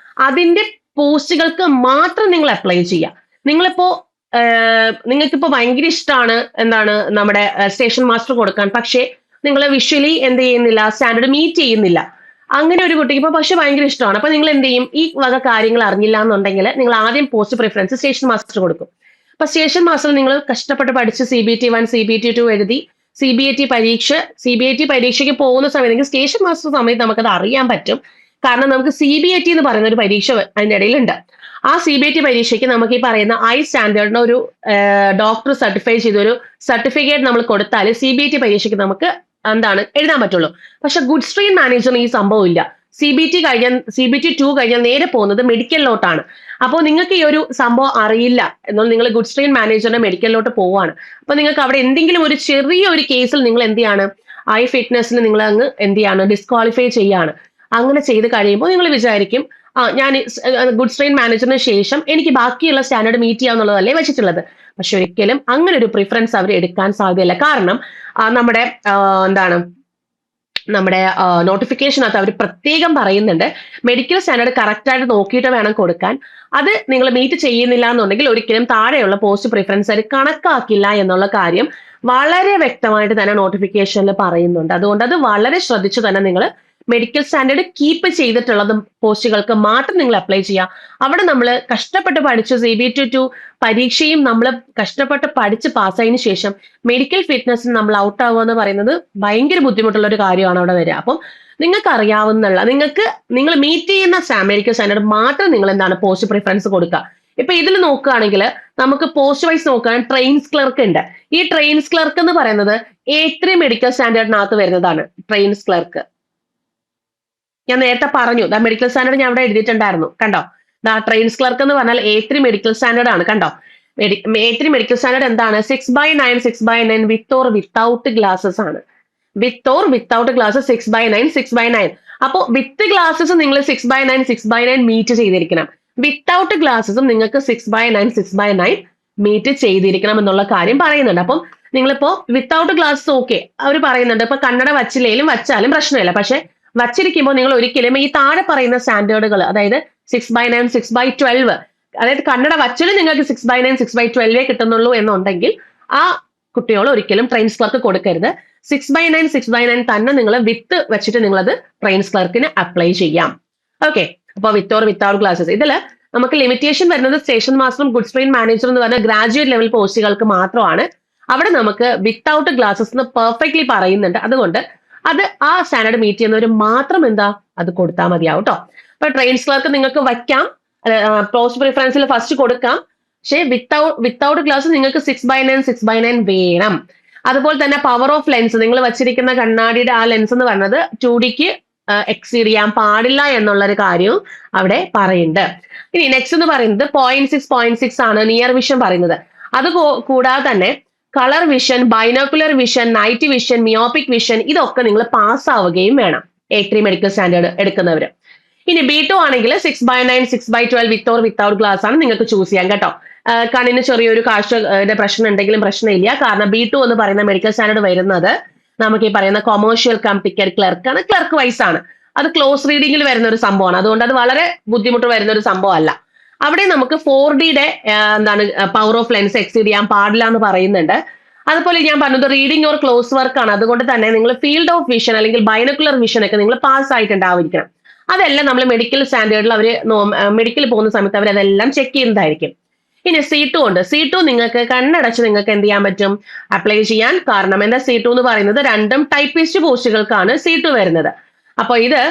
അതിന്റെ പോസ്റ്റുകൾക്ക് മാത്രം നിങ്ങൾ അപ്ലൈ ചെയ്യുക. നിങ്ങളിപ്പോ നിങ്ങൾക്കിപ്പോ ഭയങ്കര ഇഷ്ടമാണ് എന്താണ് നമ്മുടെ സ്റ്റേഷൻ മാസ്റ്റർ കൊടുക്കാൻ, പക്ഷേ നിങ്ങൾ വിഷ്വലി എന്ത് ചെയ്യുന്നില്ല, സ്റ്റാൻഡേർഡ് മീറ്റ് ചെയ്യുന്നില്ല. അങ്ങനെ ഒരു കുട്ടിക്ക് ഇപ്പൊ പക്ഷെ ഭയങ്കര ഇഷ്ടമാണ്. അപ്പൊ നിങ്ങൾ എന്ത് ചെയ്യും, ഈ വക കാര്യങ്ങൾ അറിഞ്ഞില്ല എന്നുണ്ടെങ്കിൽ നിങ്ങൾ ആദ്യം പോസ്റ്റ് പ്രിഫറൻസ് സ്റ്റേഷൻ മാസ്റ്റർ കൊടുക്കും. അപ്പൊ സ്റ്റേഷൻ മാസ്റ്റർ നിങ്ങൾ കഷ്ടപ്പെട്ട് പഠിച്ച് CBT1 CBT2 എഴുതി CBAT പരീക്ഷയ്ക്ക് പോകുന്ന സമയത്ത് സ്റ്റേഷൻ മാസ്റ്റർ സമയത്ത് നമുക്കത് അറിയാൻ പറ്റും. കാരണം നമുക്ക് CBAT എന്ന് പറയുന്ന ഒരു പരീക്ഷ അതിന്റെ ഇടയിലുണ്ട്. ആ CBAT പരീക്ഷയ്ക്ക് നമുക്ക് ഈ പറയുന്ന സ്റ്റാൻഡേർഡിന് ഒരു ഡോക്ടർ സർട്ടിഫൈ ചെയ്തൊരു സർട്ടിഫിക്കറ്റ് നമ്മൾ കൊടുത്താൽ CBAT പരീക്ഷയ്ക്ക് നമുക്ക് എന്താണ് എഴുതാൻ പറ്റുള്ളൂ. പക്ഷെ ഗുഡ് സ്ട്രീം മാനേജറിന് ഈ സംഭവം ഇല്ല. CBT2 കഴിഞ്ഞാൽ നേരെ പോകുന്നത് മെഡിക്കലിലോട്ടാണ്. അപ്പോൾ നിങ്ങൾക്ക് ഈ ഒരു സംഭവം അറിയില്ല എന്നാൽ നിങ്ങൾ ഗുഡ് സ്ട്രീം മാനേജറിന്റെ മെഡിക്കലിലോട്ട് പോവാണ്. അപ്പൊ നിങ്ങൾക്ക് അവിടെ എന്തെങ്കിലും ഒരു ചെറിയ ഒരു കേസിൽ നിങ്ങൾ എന്ത് ചെയ്യാണ്, ഫിറ്റ്നസ്സിൽ നിങ്ങൾ അങ്ങ് എന്ത് ചെയ്യാണ്, ഡിസ്ക്വാളിഫൈ ചെയ്യാണ്. അങ്ങനെ ചെയ്ത് കഴിയുമ്പോൾ നിങ്ങൾ വിചാരിക്കും ഞാൻ ഗുഡ് സ്ട്രെയിൻ മാനേജറിന് ശേഷം എനിക്ക് ബാക്കിയുള്ള സ്റ്റാൻഡേർഡ് മീറ്റ് ചെയ്യാന്നുള്ളതല്ലേ വെച്ചിട്ടുള്ളത്. പക്ഷെ ഒരിക്കലും അങ്ങനെ ഒരു പ്രിഫറൻസ് അവർ എടുക്കാൻ സാധ്യതയില്ല. കാരണം നമ്മുടെ നമ്മുടെ നോട്ടിഫിക്കേഷനകത്ത് അവർ പ്രത്യേകം പറയുന്നുണ്ട്, മെഡിക്കൽ സ്റ്റാൻഡേർഡ് കറക്റ്റ് ആയിട്ട് നോക്കിയിട്ട് വേണം കൊടുക്കാൻ. അത് നിങ്ങൾ മീറ്റ് ചെയ്യുന്നില്ല എന്നുണ്ടെങ്കിൽ ഒരിക്കലും താഴെയുള്ള പോസ്റ്റ് പ്രിഫറൻസ് അവർ കണക്കാക്കില്ല എന്നുള്ള കാര്യം വളരെ വ്യക്തമായിട്ട് തന്നെ നോട്ടിഫിക്കേഷനിൽ പറയുന്നുണ്ട്. അതുകൊണ്ട് അത് വളരെ ശ്രദ്ധിച്ചു തന്നെ നിങ്ങൾ മെഡിക്കൽ സ്റ്റാൻഡേർഡ് കീപ്പ് ചെയ്തിട്ടുള്ള പോസ്റ്റുകൾക്ക് മാത്രം നിങ്ങൾ അപ്ലൈ ചെയ്യുക. അവിടെ നമ്മൾ കഷ്ടപ്പെട്ട് പഠിച്ച് CBT2 പരീക്ഷയും നമ്മൾ കഷ്ടപ്പെട്ട് പഠിച്ച് പാസ്സായതിനു ശേഷം മെഡിക്കൽ ഫിറ്റ്നസ്സിൽ നമ്മൾ ഔട്ട് ആവുക എന്ന് പറയുന്നത് ഭയങ്കര ബുദ്ധിമുട്ടുള്ള ഒരു കാര്യമാണ് അവിടെ വരിക. അപ്പം നിങ്ങൾക്ക് അറിയാവുന്നുള്ള നിങ്ങൾ മീറ്റ് ചെയ്യുന്ന മെഡിക്കൽ സ്റ്റാൻഡേർഡ് മാത്രം നിങ്ങൾ എന്താണ് പോസ്റ്റ് പ്രിഫറൻസ് കൊടുക്കുക. ഇപ്പൊ ഇതിൽ നോക്കുകയാണെങ്കിൽ നമുക്ക് പോസ്റ്റ് വൈസ് നോക്കുകയാണെങ്കിൽ ട്രെയിൻസ് ക്ലർക്ക് ഉണ്ട്. ഈ ട്രെയിൻസ് ക്ലർക്ക് എന്ന് പറയുന്നത് A3 മെഡിക്കൽ സ്റ്റാൻഡേർഡിനകത്ത് വരുന്നതാണ്. ട്രെയിൻസ് ക്ലർക്ക് ഞാൻ നേരത്തെ പറഞ്ഞു, മെഡിക്കൽ സ്റ്റാൻഡേർഡ് ഞാൻ അവിടെ എഴുതിയിട്ടുണ്ടായിരുന്നു, കണ്ടോ. ട്രെയിൻസ് ക്ലർക്ക് എന്ന് പറഞ്ഞാൽ A3 മെഡിക്കൽ സ്റ്റാൻഡേർഡ് ആണ്, കണ്ടോ. A3 മെഡിക്കൽ സ്റ്റാൻഡേർഡ് എന്താണ്, 6/9 6/9 വിത്ത് ഓർ വിത്തൗട്ട് ഗ്ലാസസ് ആണ്. With or without glasses 6/9 6/9. അപ്പോൾ വിത്ത് ഗ്ലാസസ് നിങ്ങൾ 6/9 6/9 മീറ്റ് ചെയ്തിരിക്കണം. വിത്തൗട്ട് ഗ്ലാസസും നിങ്ങൾക്ക് 6/9 6/9 മീറ്റ് ചെയ്തിരിക്കണം എന്നുള്ള കാര്യം പറയുന്നുണ്ട്. അപ്പം നിങ്ങളിപ്പോ വിത്തൗട്ട് ഗ്ലാസസ് ഓക്കെ അവർ പറയുന്നുണ്ട്. ഇപ്പൊ കണ്ണട വച്ചാലും പ്രശ്നമില്ല. പക്ഷെ വച്ചിരിക്കുമ്പോൾ നിങ്ങൾ ഒരിക്കലും ഈ താഴെ പറയുന്ന സ്റ്റാൻഡേർഡുകൾ, അതായത് 6/9 6/12, അതായത് കണ്ണട വച്ചാലും നിങ്ങൾക്ക് 6/9 6/12 കിട്ടുന്നുള്ളൂ എന്നുണ്ടെങ്കിൽ ആ കുട്ടികൾ ഒരിക്കലും ട്രെയിൻസ് ക്ലർക്ക് കൊടുക്കരുത്. 6/9 6/9 തന്നെ നിങ്ങൾ വിത്ത് വെച്ചിട്ട് നിങ്ങളത് ട്രെയിൻസ് ക്ലർക്കിന് അപ്ലൈ ചെയ്യാം. ഓക്കെ. അപ്പോൾ വിത്ത് ഓർ വിത്തൗട്ട് ഗ്ലാസസ് ഇതിൽ നമുക്ക് ലിമിറ്റേഷൻ വരുന്നത് സ്റ്റേഷൻ മാസ്റ്ററും ഗുഡ് സ്ട്രെയിൻ മാനേജർ എന്ന് പറഞ്ഞ ഗ്രാജുവേറ്റ് ലെവൽ പോസ്റ്റുകൾക്ക് മാത്രമാണ്. അവിടെ നമുക്ക് വിത്തൗട്ട് ഗ്ലാസസ് എന്ന് പെർഫെക്റ്റ്ലി പറയുന്നുണ്ട്. അതുകൊണ്ട് അത് ആ സ്റ്റാൻഡേർഡ് മീറ്റ് ചെയ്യുന്നവർ മാത്രം അത് കൊടുത്താൽ മതിയാവും കേട്ടോ. അപ്പൊ ട്രെയിൻസ് ക്ലർക്ക് നിങ്ങൾക്ക് വയ്ക്കാം, പോസ്റ്റ് പ്രിഫറൻസിൽ ഫസ്റ്റ് കൊടുക്കാം. പക്ഷേ വിത്തൗട്ട് ഗ്ലാസ് നിങ്ങൾക്ക് 6/9 6/9 വേണം. അതുപോലെ തന്നെ പവർ ഓഫ് ലെൻസ്, നിങ്ങൾ വെച്ചിരിക്കുന്ന കണ്ണാടിയുടെ ആ ലെൻസ് എന്ന് പറയുന്നത് 2Dക്ക് എക്സീഡ് ചെയ്യാൻ പാടില്ല എന്നുള്ളൊരു കാര്യവും അവിടെ പറയുന്നുണ്ട്. ഇനി നെക്സ്റ്റ് എന്ന് പറയുന്നത് 0.6 ആണ് നിയർ വിഷൻ പറയുന്നത്. അത് കൂടാതെ തന്നെ colour vision, binocular vision, night vision, myopic vision ഇതൊക്കെ നിങ്ങൾ പാസ്സാവുകയും വേണം A3 മെഡിക്കൽ സ്റ്റാൻഡേർഡ് എടുക്കുന്നവർ. ഇനി B2 ആണെങ്കിൽ 6/9 6/12 വിത്ത് ഓർ വിത്തൗട്ട് ഗ്ലാസ് ആണ് നിങ്ങൾക്ക് ചൂസ് ചെയ്യാൻ കേട്ടോ. കണ്ണിന് ചെറിയൊരു കാഴ്ചയുടെ പ്രശ്നം ഉണ്ടെങ്കിലും പ്രശ്നമില്ല. കാരണം B2 എന്ന് പറയുന്ന മെഡിക്കൽ സ്റ്റാൻഡേർഡ് വരുന്നത് നമുക്ക് ഈ പറയുന്ന കൊമേഴ്ഷ്യൽ ടിക്കറ്റ് ക്ലർക്കാണ്, ക്ലർക്ക് വൈസ് ആണ്. അത് ക്ലോസ് റീഡിങ്ങിൽ വരുന്ന ഒരു സംഭവമാണ്. അതുകൊണ്ട് അത് വളരെ ബുദ്ധിമുട്ട് വരുന്ന ഒരു സംഭവമല്ല. അവിടെ നമുക്ക് 4Dയുടെ പവർ ഓഫ് ലെൻസ് എക്സീഡ് ചെയ്യാൻ പാടില്ല എന്ന് പറയുന്നുണ്ട്. അതുപോലെ ഞാൻ പറഞ്ഞത് റീഡിംഗ് ഓർ ക്ലോസ് വർക്ക് ആണ്. അതുകൊണ്ട് തന്നെ നിങ്ങൾ ഫീൽഡ് ഓഫ് വിഷൻ അല്ലെങ്കിൽ ബൈനോക്കുലർ വിഷൻ ഒക്കെ നിങ്ങൾ പാസ് ആയിട്ടുണ്ടായിരിക്കണം. അതെല്ലാം നമ്മൾ മെഡിക്കൽ സ്റ്റാൻഡേർഡിൽ അവർ മെഡിക്കൽ പോകുന്ന സമയത്ത് അവർ അതെല്ലാം ചെക്ക് ചെയ്യുന്നതായിരിക്കും. ഇനി C2 ഉണ്ട്. C2 നിങ്ങൾക്ക് കണ്ണടച്ച് നിങ്ങൾക്ക് എന്ത് ചെയ്യാൻ പറ്റും, അപ്ലൈ ചെയ്യാൻ. കാരണം എന്താ, C2 എന്ന് പറയുന്നത് രണ്ടും ടൈപ്പിസ്റ്റ് പോസ്റ്റുകൾക്കാണ് C2 വരുന്നത്. അപ്പൊ ഇത്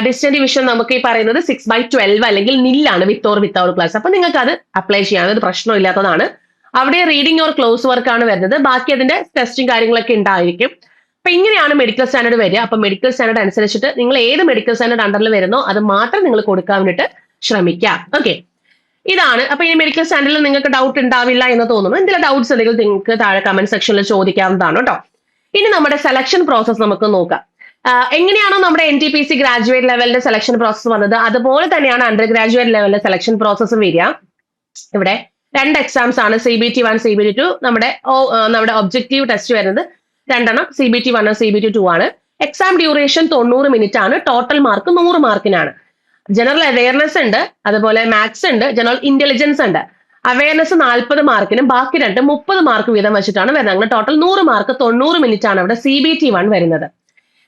ഡിസ്റ്റന്റ് വിഷൻ നമുക്ക് ഈ പറയുന്നത് 6/12 അല്ലെങ്കിൽ നില്ലാണ് വിത്ത് ഓർ വിത്തൗട്ട് ക്ലാസ്. അപ്പൊ നിങ്ങൾക്ക് അത് അപ്ലൈ ചെയ്യാൻ ഒരു പ്രശ്നമില്ലാത്തതാണ്. അവിടെ റീഡിംഗ് ഓർ ക്ലോസ് വർക്ക് ആണ് വരുന്നത്. ബാക്കി അതിന്റെ ടെസ്റ്റും കാര്യങ്ങളൊക്കെ ഉണ്ടായിരിക്കും. അപ്പൊ ഇങ്ങനെയാണ് മെഡിക്കൽ സ്റ്റാൻഡേർഡ് വരിക. അപ്പൊ മെഡിക്കൽ സ്റ്റാൻഡേർഡ് അനുസരിച്ചിട്ട് നിങ്ങൾ ഏത് മെഡിക്കൽ സ്റ്റാൻഡേർഡ് അണ്ടറിൽ വരുന്നോ അത് മാത്രം നിങ്ങൾ കൊടുക്കാൻ വേണ്ടിയിട്ട് ശ്രമിക്കാം. ഓക്കെ, ഇതാണ്. അപ്പൊ ഈ മെഡിക്കൽ സ്റ്റാൻഡേർഡിൽ നിങ്ങൾക്ക് ഡൗട്ട് ഉണ്ടാവില്ല എന്ന് തോന്നുന്നു. എന്തെങ്കിലും ഡൗട്ട്സ് ഉണ്ടെങ്കിൽ നിങ്ങൾക്ക് താഴെ കമന്റ് സെക്ഷനിൽ ചോദിക്കാവുന്നതാണ് കേട്ടോ. ഇനി നമ്മുടെ സെലക്ഷൻ പ്രോസസ് നമുക്ക് നോക്കാം. എങ്ങനെയാണോ നമ്മുടെ NTPC ഗ്രാജുവേറ്റ് ലെവലിന്റെ സെലക്ഷൻ പ്രോസസ് വന്നത് അതുപോലെ തന്നെയാണ് അണ്ടർ ഗ്രാജുവേറ്റ് ലെവലിന്റെ സെലക്ഷൻ പ്രോസസ്സും വരിക. ഇവിടെ 2 എക്സാംസ് ആണ്, CBT1 CBT2. നമ്മുടെ ഒബ്ജക്റ്റീവ് ടെസ്റ്റ് വരുന്നത് 2 CBT1 CBT2 ആണ്. എക്സാം ഡ്യൂറേഷൻ 90 മിനിറ്റ് ആണ്. Total mark 100 മാർക്കിനാണ്. ജനറൽ അവയർനെസ് ഉണ്ട്, അതുപോലെ മാത്സ് ഉണ്ട്, ജനറൽ ഇന്റലിജൻസ് ഉണ്ട്. അവയർനെസ് 40 മാർക്കിനും ബാക്കി 30 മാർക്ക് വീതം വെച്ചിട്ടാണ് വരുന്നത്. അങ്ങനെ ടോട്ടൽ 100 മാർക്ക് 90 മിനിറ്റ് ആണ് അവിടെ CBT1 വരുന്നത്.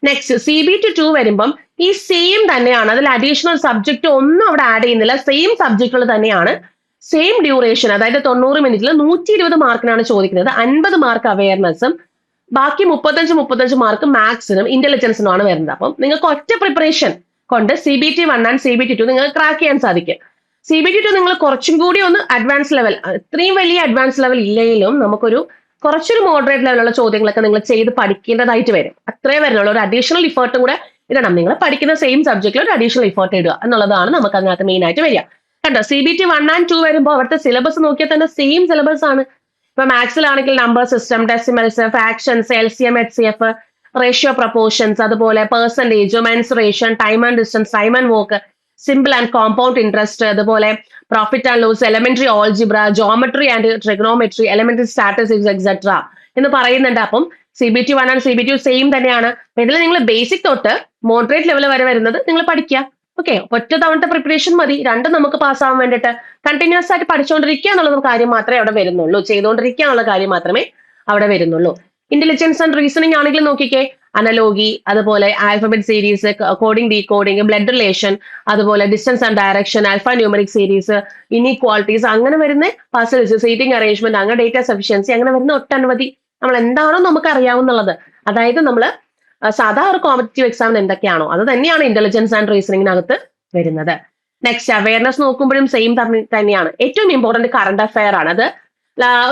നെക്സ്റ്റ് CBT2 വരുമ്പം ഈ സെയിം തന്നെയാണ്, അതിൽ അഡീഷണൽ സബ്ജക്ട് ഒന്നും അവിടെ ആഡ് ചെയ്യുന്നില്ല. സെയിം സബ്ജക്റ്റുകൾ തന്നെയാണ്, സെയിം ഡ്യൂറേഷൻ, അതായത് 90 മിനിറ്റിൽ 120 മാർക്കിനാണ് ചോദിക്കുന്നത്. 50 മാർക്ക് അവയർനെസ്സും ബാക്കി 35 മാർക്ക് മാത്സിനും ഇന്റലിജൻസിനുമാണ് വരുന്നത്. അപ്പം നിങ്ങൾക്ക് ഒറ്റ പ്രിപ്പറേഷൻ കൊണ്ട് CBT1 ആൻഡ് CBT2 നിങ്ങൾക്ക് ക്രാക്ക് ചെയ്യാൻ സാധിക്കും. CBT2 നിങ്ങൾ കുറച്ചും കൂടി ഒന്ന് അഡ്വാൻസ് ലെവൽ, ഇത്രയും വലിയ അഡ്വാൻസ് ലെവൽ ഇല്ലെങ്കിലും കുറച്ചൊരു മോഡറേറ്റ് ലെവലുള്ള ചോദ്യങ്ങളൊക്കെ നിങ്ങൾ ചെയ്ത് പഠിക്കേണ്ടതായിട്ട് വരും. അത്രേ വരുന്നുള്ളൂ. ഒരു അഡീഷണൽ ഇഫേർട്ടും കൂടെ ഇടണം. നിങ്ങൾ പഠിക്കുന്ന സെയിം സബ്ജക്റ്റിൽ ഒരു അഡീഷണൽ ഇഫേർട്ട് ഇടുക എന്നുള്ളതാണ് നമുക്ക് അതിനകത്ത് മെയിൻ ആയിട്ട് വരിക. കണ്ടോ, CBT1 ആൻഡ് 2 വരുമ്പോൾ അവിടുത്തെ സിലബസ് നോക്കിയാൽ തന്നെ സെയിം സിലബസ് ആണ്. ഇപ്പൊ മാത്സിലാണെങ്കിൽ number system, decimals, fractions, LCM, HCF, ratio proportions, അതുപോലെ percentage, mensuration, time and distance, time and work, simple and compound interest, അതുപോലെ profit and loss, elementary algebra, geometry and trigonometry, elementary statistics etcetera എന്ന് പറയുന്നുണ്ട്. അപ്പം CBT1 and CBT2 same തന്നെയാണ്. അപ്പൊ ഇതിൽ നിങ്ങൾ basic തൊട്ട് മോഡറേറ്റ് ലെവൽ വരെ വരുന്നത് നിങ്ങൾ പഠിക്കുക. ഓക്കെ, ഒറ്റ തവണത്തെ പ്രിപ്പറേഷൻ മതി. രണ്ടും നമുക്ക് പാസ്സാവാൻ വേണ്ടിയിട്ട് കണ്ടിന്യൂസ് ആയിട്ട് പഠിച്ചുകൊണ്ടിരിക്കുക എന്നുള്ള കാര്യം മാത്രമേ അവിടെ വരുന്നുള്ളൂ. ചെയ്തുകൊണ്ടിരിക്കുക എന്നുള്ള കാര്യം മാത്രമേ അവിടെ വരുന്നുള്ളൂ. ഇന്റലിജൻസ് ആൻഡ് റീസണിങ് ആണെങ്കിൽ നോക്കിക്കേ, അനലോഗി, അതുപോലെ alphabet series, coding, decoding, blood relation, അതുപോലെ distance and direction, alpha numeric series, inequalities, അങ്ങനെ വരുന്ന പസിൽസ്, സീറ്റിംഗ് അറേഞ്ച്മെന്റ്, അങ്ങനെ ഡേറ്റ സഫിഷ്യൻസി, അങ്ങനെ വരുന്ന ഒട്ടനവധി നമ്മൾ എന്താണോ നമുക്ക് അറിയാവുന്നുള്ളത്, അതായത് നമ്മൾ സാധാ ഒരു കോമ്പറ്റീവ് എക്സാമിന് എന്തൊക്കെയാണോ അത് തന്നെയാണ് ഇന്റലിജൻസ് ആൻഡ് റീസണിങ്ങിനകത്ത് വരുന്നത്. നെക്സ്റ്റ് അവയർനെസ് നോക്കുമ്പോഴും സെയിം തന്നെയാണ്. ഏറ്റവും ഇമ്പോർട്ടന്റ് കറണ്ട് അഫയർ ആണ്. അത്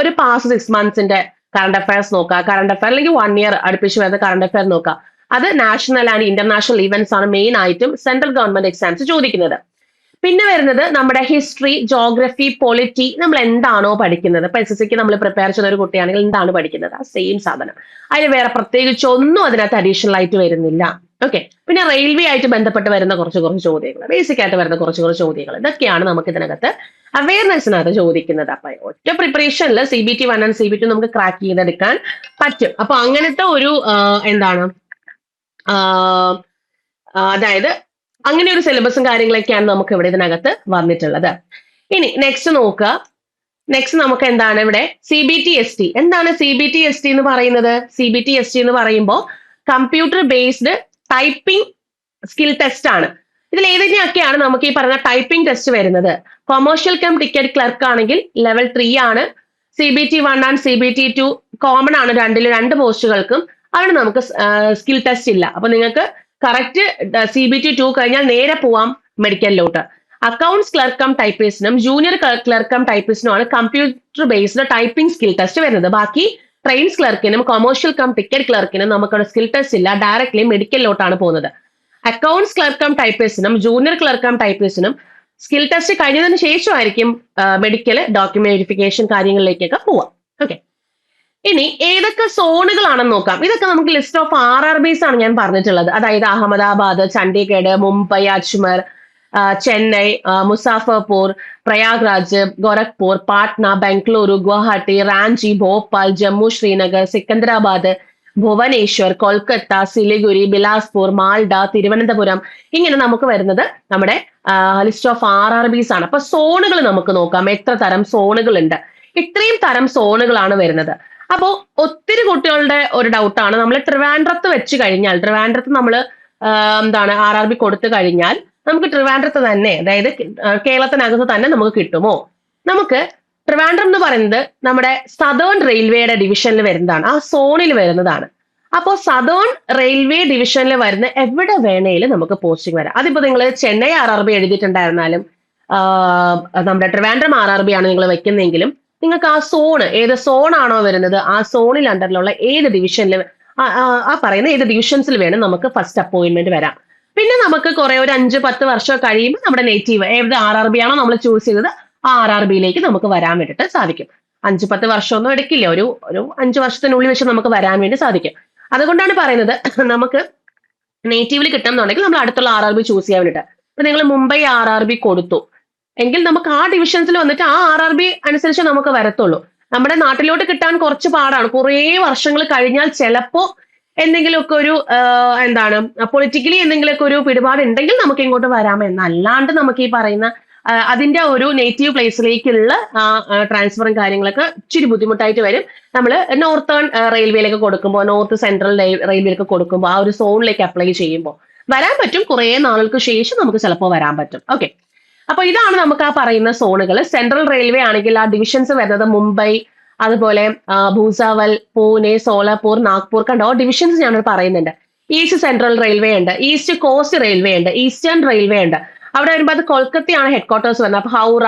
ഒരു പാസ്റ്റ് 6 മന്ത്സിന്റെ കറണ്ട് അഫയേഴ്സ് നോക്കുക. കറണ്ട് അഫയർ അല്ലെങ്കിൽ 1 ഇയർ അടുപ്പിച്ച് വരുന്ന കറണ്ട് അഫയർ നോക്കുക. അത് നാഷണൽ ആൻഡ് ഇന്റർനാഷണൽ ഇവന്റ്സ് ആണ് മെയിൻ ആയിട്ടും സെൻട്രൽ ഗവൺമെന്റ് എക്സാംസ് ചോദിക്കുന്നത്. പിന്നെ വരുന്നത് നമ്മുടെ ഹിസ്റ്ററി, ജോഗ്രഫി, പൊളിറ്റി, നമ്മൾ എന്താണോ പഠിക്കുന്നത്. ഇപ്പൊ SSCക്ക് നമ്മൾ പ്രിപ്പയർ ചെയ്യുന്ന ഒരു കുട്ടിയാണെങ്കിൽ എന്താണ് പഠിക്കുന്നത്, ആ സെയിം സാധനം. അതിന് വേറെ പ്രത്യേകിച്ച് ഒന്നും അതിനകത്ത് അഡീഷണൽ ആയിട്ട് വരുന്നില്ല. ഓക്കെ, പിന്നെ റെയിൽവേ ആയിട്ട് ബന്ധപ്പെട്ട് വരുന്ന കുറച്ച് ചോദ്യങ്ങൾ, ബേസിക് ആയിട്ട് വരുന്ന കുറച്ച് ചോദ്യങ്ങൾ, ഇതൊക്കെയാണ് നമുക്ക് ഇതിനകത്ത് അവയർനെസ്സിനകത്ത് ചോദിക്കുന്നത്. അപ്പൊ ഒറ്റ പ്രിപ്പറേഷനിൽ CBT1 ആൻഡ് CBT2 നമുക്ക് ക്രാക്ക് ചെയ്തെടുക്കാൻ പറ്റും. അപ്പൊ അങ്ങനത്തെ ഒരു അതായത് അങ്ങനെ ഒരു സിലബസും കാര്യങ്ങളൊക്കെയാണ് നമുക്ക് ഇവിടെ ഇതിനകത്ത് വന്നിട്ടുള്ളത്. ഇനി നെക്സ്റ്റ് നോക്കുക. നെക്സ്റ്റ് നമുക്ക് എന്താണ് ഇവിടെ CBTST. എന്താണ് CBTST എന്ന് പറയുന്നത്? CBTST എന്ന് പറയുമ്പോൾ computer based typing skill test ആണ്. ഇതിൽ ഏതൊക്കെയാണ് നമുക്ക് ഈ പറഞ്ഞ ടൈപ്പിംഗ് ടെസ്റ്റ് വരുന്നത്? കൊമേഴ്ഷ്യൽ കം ടിക്കറ്റ് ക്ലർക്ക് ആണെങ്കിൽ ലെവൽ 3 ആണ്. CBT1 ആൻഡ് CBT2 കോമൺ ആണ്, രണ്ട് പോസ്റ്റുകൾക്കും. അവിടെ നമുക്ക് സ്കിൽ ടെസ്റ്റ് ഇല്ല. അപ്പൊ നിങ്ങൾക്ക് കറക്റ്റ് CBT2 കഴിഞ്ഞാൽ നേരെ പോവാം മെഡിക്കലിലോട്ട്. അക്കൗണ്ട്സ് ക്ലർക്ക് കം ടൈപ്പിസ്റ്റിനും ജൂനിയർ ക്ലർക്ക് കം ടൈപ്പിസ്റ്റിനുമാണ് computer based typing skill test വരുന്നത്. ബാക്കി ട്രെയിൻസ് ക്ലർക്കിനും കൊമേഴ്ഷ്യൽ കം ടിക്കറ്റ് ക്ലർക്കിനും നമുക്കവിടെ സ്കിൽ ടെസ്റ്റ് ഇല്ല, ഡയറക്ട്ലി മെഡിക്കലിലോട്ടാണ് പോകുന്നത്. അക്കൗണ്ട്സ് ക്ലർക്ക് കം ടൈപ്പിസ്റ്റിനും ജൂനിയർ ക്ലർക്ക് കം ടൈപ്പിസ്റ്റിനും സ്കിൽ ടെസ്റ്റ് കഴിഞ്ഞതിന് ശേഷമായിരിക്കും മെഡിക്കൽ ഡോക്യുമെന്റ് വെരിഫിക്കേഷൻ കാര്യങ്ങളിലേക്കൊക്കെ പോവാം. ഓക്കെ, ഇനി ഏതൊക്കെ സോണുകളാണെന്ന് നോക്കാം. ഇതൊക്കെ നമുക്ക് ലിസ്റ്റ് ഓഫ് RRBs ആണ് ഞാൻ പറഞ്ഞിട്ടുള്ളത്. അതായത് അഹമ്മദാബാദ്, ചണ്ഡീഗഡ്, മുംബൈ, അജ്മർ, ചെന്നൈ, മുസാഫർപൂർ, പ്രയാഗ്രാജ്, ഗോരഖ്പൂർ, പാട്ന, ബംഗളൂരു, ഗുവാഹട്ടി, റാഞ്ചി, ഭോപ്പാൽ, ജമ്മു, ശ്രീനഗർ, സിക്കന്ദരാബാദ്, ഭുവനേശ്വർ, കൊൽക്കത്ത, സിലിഗുരി, ബിലാസ്പൂർ, മാൽഡ, തിരുവനന്തപുരം, ഇങ്ങനെ നമുക്ക് വരുന്നത് നമ്മുടെ ലിസ്റ്റ് ഓഫ് RRBs ആണ്. അപ്പൊ സോണുകൾ നമുക്ക് നോക്കാം. എത്ര തരം സോണുകൾ ഉണ്ട്? ഇത്രയും തരം സോണുകളാണ് വരുന്നത്. അപ്പോ ഒത്തിരി കുട്ടികളുടെ ഒരു ഡൗട്ടാണ്, നമ്മൾ ട്രിവാൻഡ്രത്ത് വെച്ച് കഴിഞ്ഞാൽ, ട്രിവാൻഡ്രത്ത് നമ്മൾ എന്താണ് RRB കൊടുത്തു കഴിഞ്ഞാൽ നമുക്ക് ട്രിവാൻഡ്രത്ത് തന്നെ, അതായത് കേരളത്തിനകത്ത് തന്നെ നമുക്ക് കിട്ടുമോ? നമുക്ക് ട്രിവാൻഡ്രം എന്ന് പറയുന്നത് നമ്മുടെ സദേൺ റെയിൽവേയുടെ ഡിവിഷനിൽ വരുന്നതാണ്, ആ സോണിൽ വരുന്നതാണ്. അപ്പോൾ സദേൺ റെയിൽവേ ഡിവിഷനിൽ വരുന്ന എവിടെ വേണേലും നമുക്ക് പോസ്റ്റിംഗ് വരാം. അതിപ്പോ നിങ്ങൾ ചെന്നൈ RRB എഴുതിയിട്ടുണ്ടായിരുന്നാലും നമ്മുടെ ട്രിവാൻഡ്രം RRB ആണ് നിങ്ങൾ വെക്കുന്നെങ്കിലും നിങ്ങൾക്ക് ആ സോണ്, ഏത് സോണാണോ വരുന്നത് ആ സോണിൽ അണ്ടറിലുള്ള ഏത് ഡിവിഷനിൽ, ആ പറയുന്ന ഏത് ഡിവിഷൻസിൽ വേണം നമുക്ക് ഫസ്റ്റ് അപ്പോയിന്റ്മെന്റ് വരാം. പിന്നെ നമുക്ക് കുറെ ഒരു 5-10 വർഷം കഴിയുമ്പോൾ നമ്മുടെ നേറ്റീവ് ഏത് RRB ആണോ നമ്മൾ ചൂസ് ചെയ്തത് ആ RRBയിലേക്ക് നമുക്ക് വരാൻ വേണ്ടിയിട്ട് സാധിക്കും. 5-10 വർഷമൊന്നും എടുക്കില്ല, ഒരു 5 വർഷത്തിനുള്ളിൽ വെച്ച് നമുക്ക് വരാൻ വേണ്ടി സാധിക്കും. അതുകൊണ്ടാണ് പറയുന്നത് നമുക്ക് നേറ്റീവിൽ കിട്ടുന്നുണ്ടെങ്കിൽ നമ്മൾ അടുത്തുള്ള RRB ചൂസ് ചെയ്യാൻ വേണ്ടിയിട്ട്. ഇപ്പൊ നിങ്ങൾ മുംബൈ RRB കൊടുത്തു, എങ്കിൽ നമുക്ക് ആ ഡിവിഷൻസിൽ വന്നിട്ട് ആ RRB അനുസരിച്ച് നമുക്ക് വരത്തുള്ളൂ. നമ്മുടെ നാട്ടിലോട്ട് കിട്ടാൻ കുറച്ച് പാടാണ്. കുറേ വർഷങ്ങൾ കഴിഞ്ഞാൽ ചിലപ്പോ എന്തെങ്കിലുമൊക്കെ ഒരു എന്താണ് പൊളിറ്റിക്കലി എന്തെങ്കിലുമൊക്കെ ഒരു പിടിപാട് ഉണ്ടെങ്കിൽ നമുക്ക് ഇങ്ങോട്ട് വരാം. എന്നല്ലാണ്ട് നമുക്ക് ഈ പറയുന്ന അതിന്റെ ഒരു നേറ്റീവ് പ്ലേസിലേക്കുള്ള ട്രാൻസ്ഫറും കാര്യങ്ങളൊക്കെ ഇച്ചിരി ബുദ്ധിമുട്ടായിട്ട് വരും. നമ്മൾ നോർത്തേൺ റെയിൽവേയിലേക്ക് കൊടുക്കുമ്പോൾ, നോർത്ത് സെൻട്രൽ റെയിൽവേയിലേക്ക് കൊടുക്കുമ്പോൾ, ആ ഒരു സോണിലേക്ക് അപ്ലൈ ചെയ്യുമ്പോൾ വരാൻ പറ്റും. കുറേ നാളുകൾക്ക് ശേഷം നമുക്ക് ചിലപ്പോൾ വരാൻ പറ്റും. ഓക്കെ, അപ്പൊ ഇതാണ് നമുക്ക് ആ പറയുന്ന സോണുകൾ. സെൻട്രൽ റെയിൽവേ ആണെങ്കിൽ ആ ഡിവിഷൻസ് വരുന്നത് മുംബൈ, അതുപോലെ ഭൂസാവൽ, പൂനെ, സോലാപൂർ, നാഗ്പൂർ, കണ്ടോ ഡിവിഷൻസ് ഞാൻ പറയുന്നുണ്ട്. ഈസ്റ്റ് സെൻട്രൽ റെയിൽവേ ഉണ്ട്, ഈസ്റ്റ് കോസ്റ്റ് റെയിൽവേ ഉണ്ട്, ഈസ്റ്റേൺ റെയിൽവേ ഉണ്ട്. അവിടെ വരുമ്പോൾ അത് കൊൽക്കത്തയാണ് ഹെഡ് ക്വാർട്ടേഴ്സ് വരുന്നത്. അപ്പൊ ഹൗറ,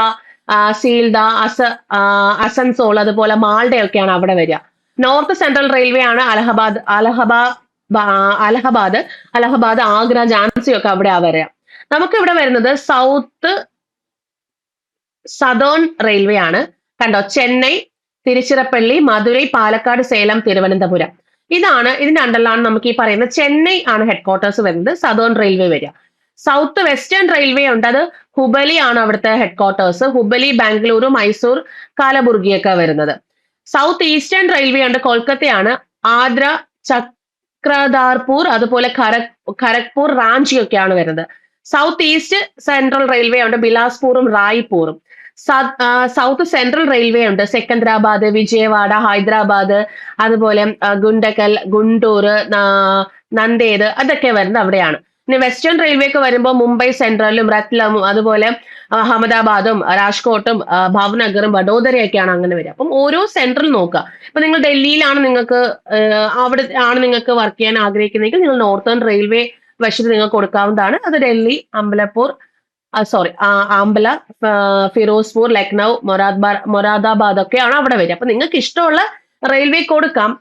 സീൽദ, അസൻസോൾ, അതുപോലെ മാൾഡ ഒക്കെയാണ് അവിടെ വരിക. നോർത്ത് സെൻട്രൽ റെയിൽവേ ആണ് അലഹബാദ്, ആഗ്ര, ഝാൻസി ഒക്കെ അവിടെ വരിക. നമുക്ക് ഇവിടെ വരുന്നത് സദേൺ റെയിൽവേ ആണ്. കണ്ടോ, ചെന്നൈ, തിരുച്ചിറപ്പള്ളി, മധുരൈ, പാലക്കാട്, സേലം, തിരുവനന്തപുരം. ഇതിന്റെ അണ്ടറിലാണ് നമുക്ക് ഈ പറയുന്ന ചെന്നൈ ആണ് ഹെഡ് ക്വാർട്ടേഴ്സ് വരുന്നത്. സദേൺ റെയിൽവേ വരിക. സൗത്ത് വെസ്റ്റേൺ റെയിൽവേ ഉണ്ട്, അത് ഹുബലി ആണ് അവിടുത്തെ ഹെഡ് ക്വാർട്ടേഴ്സ്. ഹുബലി, ബാംഗ്ലൂരു, മൈസൂർ, കാലബുർഗിയൊക്കെ വരുന്നത്. സൗത്ത് ഈസ്റ്റേൺ റെയിൽവേ ഉണ്ട്, കൊൽക്കത്തയാണ്. ആന്ധ്ര, ചക്രധാർപൂർ, അതുപോലെ ഖരഗ്പൂർ, റാഞ്ചി ഒക്കെയാണ് വരുന്നത്. സൗത്ത് ഈസ്റ്റ് സെൻട്രൽ റെയിൽവേ ഉണ്ട്, ബിലാസ്പൂറും റായ്പൂറും. സൗത്ത് സെൻട്രൽ റെയിൽവേ ഉണ്ട്, സെക്കന്ദരാബാദ്, വിജയവാഡ, ഹൈദരാബാദ്, അതുപോലെ ഗുണ്ടക്കൽ, ഗുണ്ടൂർ, നന്ദേദ്, അതൊക്കെ വരുന്നത് അവിടെയാണ്. ഇനി വെസ്റ്റേൺ റെയിൽവേക്ക് വരുമ്പോൾ മുംബൈ സെൻട്രലും, റത്ലമും, അതുപോലെ അഹമ്മദാബാദും, രാജ്കോട്ടും, ഭാവ്നഗറും, വഡോദരയൊക്കെയാണ് അങ്ങനെ വരിക. അപ്പം ഓരോ സെൻട്രൽ നോക്കുക. ഇപ്പൊ നിങ്ങൾ ഡൽഹിയിലാണ് അവിടെ ആണ് നിങ്ങൾക്ക് വർക്ക് ചെയ്യാൻ ആഗ്രഹിക്കുന്നതെങ്കിൽ നിങ്ങൾ നോർത്തേൺ റെയിൽവേ വശത്ത് നിങ്ങൾക്ക് കൊടുക്കാവുന്നതാണ്. അത് ഡൽഹി, ആംബല, ഫിറോസ്പൂർ, ലക്നൗ, മൊറാദാബാദ് ഒക്കെയാണ് അവിടെ വരിക. അപ്പൊ നിങ്ങൾക്ക് ഇഷ്ടമുള്ള റെയിൽവേ കൊടുക്കാം,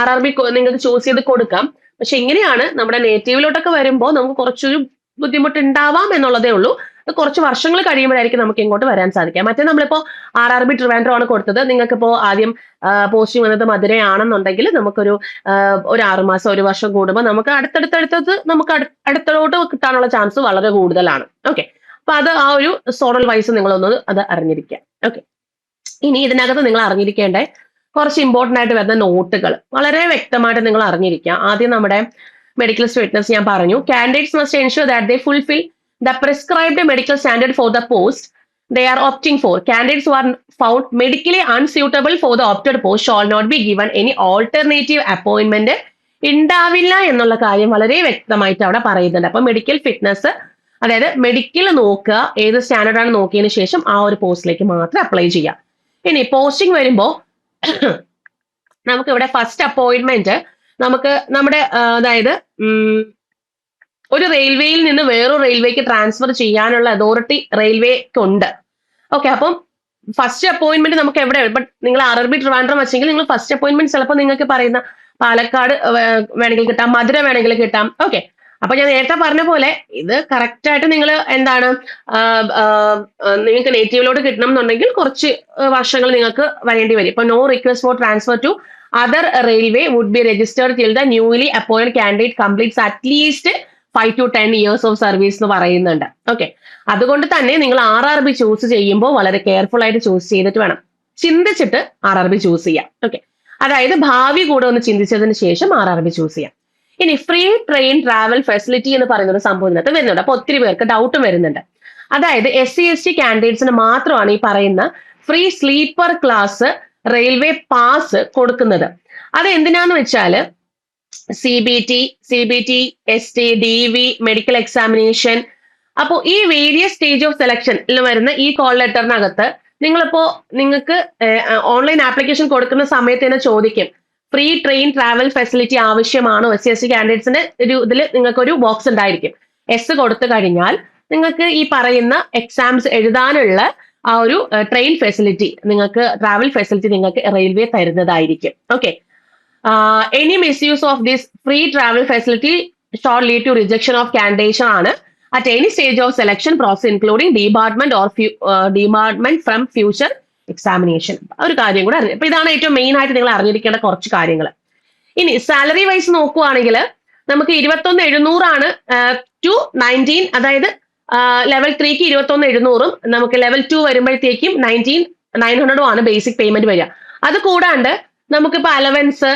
RRB നിങ്ങൾക്ക് ചൂസ് ചെയ്ത് കൊടുക്കാം. പക്ഷെ ഇങ്ങനെയാണ് നമ്മുടെ നേറ്റീവിലോട്ടൊക്കെ വരുമ്പോൾ നമുക്ക് കുറച്ചൊരു ബുദ്ധിമുട്ട് ഉണ്ടാവാം എന്നുള്ളതേ ഉള്ളൂ. അത് കുറച്ച് വർഷങ്ങൾ കഴിയുമ്പോഴായിരിക്കും നമുക്ക് ഇങ്ങോട്ട് വരാൻ സാധിക്കുക. മറ്റേ നമ്മളിപ്പോ RRB ട്രിവാൻഡ്രം ആണ് കൊടുത്തത്. നിങ്ങൾക്കിപ്പോ ആദ്യം പോസ്റ്റിംഗ് വന്നത് മധുരയാണെന്നുണ്ടെങ്കിൽ നമുക്കൊരു 6 മാസം, 1 വർഷം കൂടുമ്പോൾ നമുക്ക് നമുക്ക് അടുത്തോട്ട് കിട്ടാനുള്ള ചാൻസ് വളരെ കൂടുതലാണ്. ഓക്കെ, അപ്പൊ അത് ആ ഒരു സോണൽ വൈസ് നിങ്ങളൊന്ന് അത് അറിഞ്ഞിരിക്കുക. ഓക്കെ, ഇനി ഇതിനകത്ത് നിങ്ങൾ അറിഞ്ഞിരിക്കേണ്ട കുറച്ച് ഇമ്പോർട്ടന്റ് ആയിട്ട് വരുന്ന നോട്ടുകൾ വളരെ വ്യക്തമായിട്ട് നിങ്ങൾ അറിഞ്ഞിരിക്കുക. ആദ്യം നമ്മുടെ മെഡിക്കൽ ഫിറ്റ്നസ് ഞാൻ പറഞ്ഞു. Candidates must ensure that they fulfil the prescribed medical standard for the post they are opting for. Candidates who are found medically unsuitable for the opted post shall not be given any alternative appointment. ഉണ്ടാവില്ല എന്നുള്ള കാര്യം വളരെ വ്യക്തമായിട്ട് അവിടെ പറയുന്നുണ്ട്. അപ്പൊ medical fitness, അതായത് medical നോക്കുക, ഏത് സ്റ്റാൻഡേർഡ് ആണ് നോക്കിയതിനു ശേഷം ആ ഒരു പോസ്റ്റിലേക്ക് മാത്രം അപ്ലൈ ചെയ്യാം. ഇനി പോസ്റ്റിംഗ് വരുമ്പോ നമുക്ക് ഇവിടെ ഫസ്റ്റ് അപ്പോയിന്റ്മെന്റ് നമുക്ക് നമ്മുടെ അതായത് ഒരു റെയിൽവേയിൽ നിന്ന് വേറൊരു റെയിൽവേക്ക് ട്രാൻസ്ഫർ ചെയ്യാനുള്ള അതോറിറ്റി റെയിൽവേക്ക് ഉണ്ട്. ഓക്കെ, അപ്പം ഫസ്റ്റ് അപ്പോയിന്റ്മെന്റ് നമുക്ക് എവിടെ, ബട്ട് നിങ്ങൾ RRB ട്രിവാൻഡ്രം വെച്ചെങ്കിൽ നിങ്ങൾ ഫസ്റ്റ് അപ്പോയിന്റ്മെന്റ് ചിലപ്പോൾ നിങ്ങൾക്ക് പറയുന്ന പാലക്കാട് വേണമെങ്കിൽ കിട്ടാം, മധുര വേണമെങ്കിൽ കിട്ടാം. ഓക്കെ, അപ്പൊ ഞാൻ നേരത്തെ പറഞ്ഞ പോലെ ഇത് കറക്റ്റ് ആയിട്ട് നിങ്ങൾ എന്താണ് നിങ്ങൾക്ക് നേറ്റീവിലോട്ട് കിട്ടണം എന്നുണ്ടെങ്കിൽ കുറച്ച് വർഷങ്ങൾ നിങ്ങൾക്ക് വരേണ്ടി വരും. ഇപ്പൊ no request for transfer to other railway would be registered till the newly appointed candidate completes at least 5 to 10 years of service എന്ന് പറയുന്നുണ്ട്. ഓക്കെ, അതുകൊണ്ട് തന്നെ നിങ്ങൾ RRB ചൂസ് ചെയ്യുമ്പോൾ വളരെ കെയർഫുൾ ആയിട്ട് ചൂസ് ചെയ്തിട്ട് വേണം, ചിന്തിച്ചിട്ട് RRB ചൂസ് ചെയ്യാം. ഓക്കെ, അതായത് ഭാവി കൂടെ ഒന്ന് ചിന്തിച്ചതിന് ശേഷം RRB ചൂസ് ചെയ്യാം. ഇനി ഫ്രീ ട്രെയിൻ ട്രാവൽ ഫെസിലിറ്റി എന്ന് പറയുന്ന ഒരു സംഭവം ഇതിനകത്ത് വരുന്നുണ്ട്. അപ്പൊ ഒത്തിരി പേർക്ക് ഡൗട്ടും വരുന്നുണ്ട്. അതായത് SC/ST കാൻഡിഡേറ്റ്സിന് മാത്രമാണ് ഈ പറയുന്ന free sleeper class railway pass കൊടുക്കുന്നത്. അത് എന്തിനാന്ന് വെച്ചാല് CBT, ST, DV, medical examination. അപ്പോൾ ഈ വേരിയസ് സ്റ്റേജ് ഓഫ് സെലക്ഷനിൽ വരുന്ന ഈ കോൾ ലെറ്ററിനകത്ത് നിങ്ങൾക്ക് ഓൺലൈൻ ആപ്ലിക്കേഷൻ കൊടുക്കുന്ന സമയത്ത് തന്നെ ചോദിക്കും, ഫ്രീ ട്രെയിൻ ട്രാവൽ ഫെസിലിറ്റി ആവശ്യമാണോ? SC/ST കാൻഡിഡേറ്റ്സിന്റെ ഒരു ഇതിൽ നിങ്ങൾക്കൊരു ബോക്സ് ഉണ്ടായിരിക്കും. S കൊടുത്തു കഴിഞ്ഞാൽ നിങ്ങൾക്ക് ഈ പറയുന്ന എക്സാംസ് എഴുതാനുള്ള ആ ഒരു ട്രെയിൻ ഫെസിലിറ്റി, നിങ്ങൾക്ക് ട്രാവൽ ഫെസിലിറ്റി നിങ്ങൾക്ക് റെയിൽവേ തരുന്നതായിരിക്കും. Okay, any misuse of this free travel facility shall lead to rejection of candidature ആണ് at any stage of selection process including debarment or debarment from future examination. ഒരു കാര്യം കൂടെ അറിയാം. അപ്പൊ ഇതാണ് ഏറ്റവും മെയിൻ ആയിട്ട് നിങ്ങൾ അറിഞ്ഞിരിക്കേണ്ട കുറച്ച് കാര്യങ്ങൾ. ഇനി സാലറി വൈസ് നോക്കുവാണെങ്കിൽ നമുക്ക് 21,700 ആണ് to 19, അതായത് ലെവൽ 3ക്ക് 21,700 നമുക്ക് ലെവൽ 2 വരുമ്പോഴത്തേക്കും 19,900 ആണ് ബേസിക് പേയ്മെന്റ് വരിക. അത് കൂടാണ്ട് നമുക്കിപ്പോ അലവൻസ്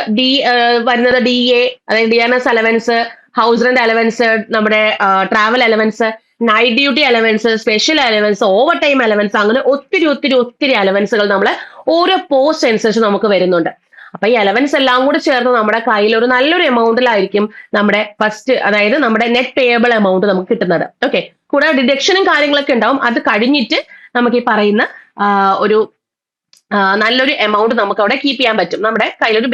വരുന്നത് DA, അതായത് DNS allowance, house rent allowance, നമ്മുടെ travel allowance, night duty allowance, special allowance, over time allowance, അങ്ങനെ ഒത്തിരി ഒത്തിരി ഒത്തിരി അലവൻസുകൾ നമ്മളെ ഓരോ പോസ്റ്റ് അനുസരിച്ച് നമുക്ക് വരുന്നുണ്ട്. അപ്പൊ ഈ അലവൻസ് എല്ലാം കൂടി ചേർന്ന് നമ്മുടെ കയ്യിൽ ഒരു നല്ലൊരു എമൗണ്ടിലായിരിക്കും നമ്മുടെ ഫസ്റ്റ്, അതായത് നമ്മുടെ നെറ്റ് പേയബിൾ എമൗണ്ട് നമുക്ക് കിട്ടുന്നത്. ഓക്കെ, കൂടാതെ ഡിഡക്ഷനും കാര്യങ്ങളൊക്കെ ഉണ്ടാവും. അത് കഴിഞ്ഞിട്ട് നമുക്ക് ഈ പറയുന്ന ഒരു നല്ലൊരു എമൗണ്ട് നമുക്ക് അവിടെ കീപ്പ് ചെയ്യാൻ പറ്റും. നമ്മുടെ കയ്യിലൊരു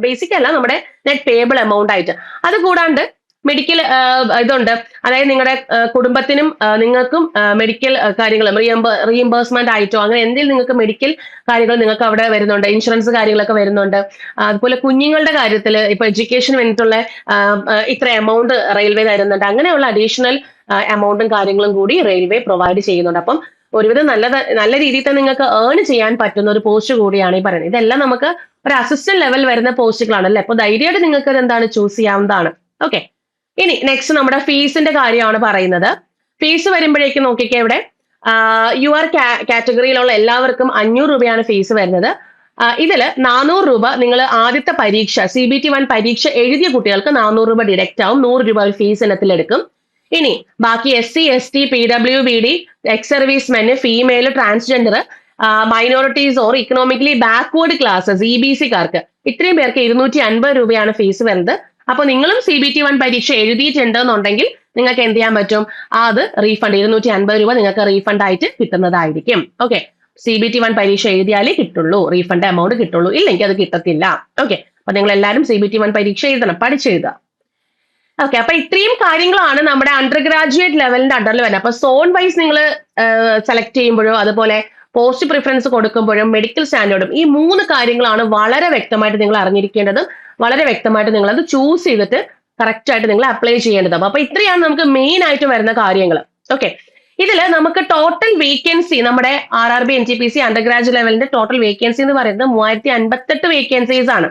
ബേസിക് അല്ല, നമ്മുടെ നെറ്റ് പേയബിൾ എമൗണ്ട് ആയിട്ട്. അത് കൂടാണ്ട് മെഡിക്കൽ ഇതുണ്ട്, അതായത് നിങ്ങളുടെ കുടുംബത്തിനും നിങ്ങൾക്കും മെഡിക്കൽ കാര്യങ്ങൾ റീഇംബേഴ്സ്മെന്റ് ആയിട്ടോ അങ്ങനെ എന്തെങ്കിലും നിങ്ങൾക്ക് മെഡിക്കൽ കാര്യങ്ങൾ നിങ്ങൾക്ക് അവിടെ വരുന്നുണ്ട്, ഇൻഷുറൻസ് കാര്യങ്ങളൊക്കെ വരുന്നുണ്ട്. അതുപോലെ കുഞ്ഞുങ്ങളുടെ കാര്യത്തിൽ ഇപ്പൊ എഡ്യൂക്കേഷന് വേണ്ടിയിട്ടുള്ള ഇത്ര എമൗണ്ട് റെയിൽവേ തരുന്നുണ്ട്. അങ്ങനെയുള്ള അഡീഷണൽ എമൗണ്ടും കാര്യങ്ങളും കൂടി റെയിൽവേ പ്രൊവൈഡ് ചെയ്യുന്നുണ്ട്. അപ്പം ഒരുവിധം നല്ല രീതിയിൽ തന്നെ നിങ്ങൾക്ക് ഏൺ ചെയ്യാൻ പറ്റുന്ന ഒരു പോസ്റ്റ് കൂടിയാണ് ഈ പറയുന്നത്. ഇതെല്ലാം നമുക്ക് ഒരു അസിസ്റ്റന്റ് ലെവൽ വരുന്ന പോസ്റ്റുകളാണ് അല്ലേ. അപ്പൊ ധൈര്യമായിട്ട് നിങ്ങൾക്ക് ഇത് എന്താണ് ചൂസ് ചെയ്യാവുന്നതാണ്. ഓക്കെ, ഇനി നെക്സ്റ്റ് നമ്മുടെ ഫീസിന്റെ കാര്യമാണ് പറയുന്നത്. ഫീസ് വരുമ്പോഴേക്കും നോക്കിക്കേ, ഇവിടെ UR കാറ്റഗറിയിലുള്ള എല്ലാവർക്കും 500 രൂപയാണ് ഫീസ് വരുന്നത്. ഇതില് 400 രൂപ നിങ്ങൾ ആദ്യത്തെ പരീക്ഷ CBT 1 പരീക്ഷ എഴുതിയ കുട്ടികൾക്ക് 400 രൂപ ഡിഡക്റ്റ് ആവും, 100 രൂപ ഫീസ് ഇനത്തിലെടുക്കും. ഇനി ബാക്കി SC ST PWBD, ex servicemen, female, transgender, minorities or economically backward classes EBC-കാർക്ക് ഇത്രയും പേർക്ക് 250 രൂപയാണ് ഫീസ് വരുന്നത്. അപ്പൊ നിങ്ങളും CBT 1 പരീക്ഷ എഴുതിയിട്ടുണ്ടെന്നുണ്ടെങ്കിൽ നിങ്ങൾക്ക് എന്ത് ചെയ്യാൻ പറ്റും, അത് റീഫണ്ട് 250 രൂപ നിങ്ങൾക്ക് റീഫണ്ട് ആയിട്ട് കിട്ടുന്നതായിരിക്കും. ഓക്കെ, CBT 1 പരീക്ഷ എഴുതിയാലേ കിട്ടുള്ളൂ, റീഫണ്ട് എമൗണ്ട് കിട്ടുള്ളൂ, ഇല്ലെങ്കിൽ അത് കിട്ടത്തില്ല. ഓക്കെ, അപ്പൊ നിങ്ങൾ എല്ലാവരും CBT 1 പരീക്ഷ എഴുതണം, പഠിച്ചെഴുതുക. ഓക്കെ, അപ്പൊ ഇത്രയും കാര്യങ്ങളാണ് നമ്മുടെ അണ്ടർ ഗ്രാജുവേറ്റ് ലെവലിന്റെ അണ്ടറിൽ വരുന്നത്. അപ്പൊ സോൺ വൈസ് നിങ്ങൾ സെലക്ട് ചെയ്യുമ്പോഴോ അതുപോലെ പോസ്റ്റ് പ്രിഫറൻസ് കൊടുക്കുമ്പോഴും മെഡിക്കൽ സ്റ്റാൻഡേർഡും, ഈ 3 കാര്യങ്ങളാണ് വളരെ വ്യക്തമായിട്ട് നിങ്ങൾ അറിഞ്ഞിരിക്കേണ്ടത്. വളരെ വ്യക്തമായിട്ട് നിങ്ങൾ അത് ചൂസ് ചെയ്തിട്ട് കറക്റ്റ് ആയിട്ട് നിങ്ങൾ അപ്ലൈ ചെയ്യേണ്ടത്. അപ്പൊ ഇത്രയാണ് നമുക്ക് മെയിൻ ആയിട്ട് വരുന്ന കാര്യങ്ങൾ. ഓക്കെ, ഇതിൽ നമുക്ക് ടോട്ടൽ വേക്കൻസി നമ്മുടെ RRB NTPC അണ്ടർ ഗ്രാജുവേറ്റ് ലെവലിന്റെ ടോട്ടൽ വേക്കൻസി എന്ന് പറയുന്നത് 3058 വേക്കൻസീസ് ആണ്.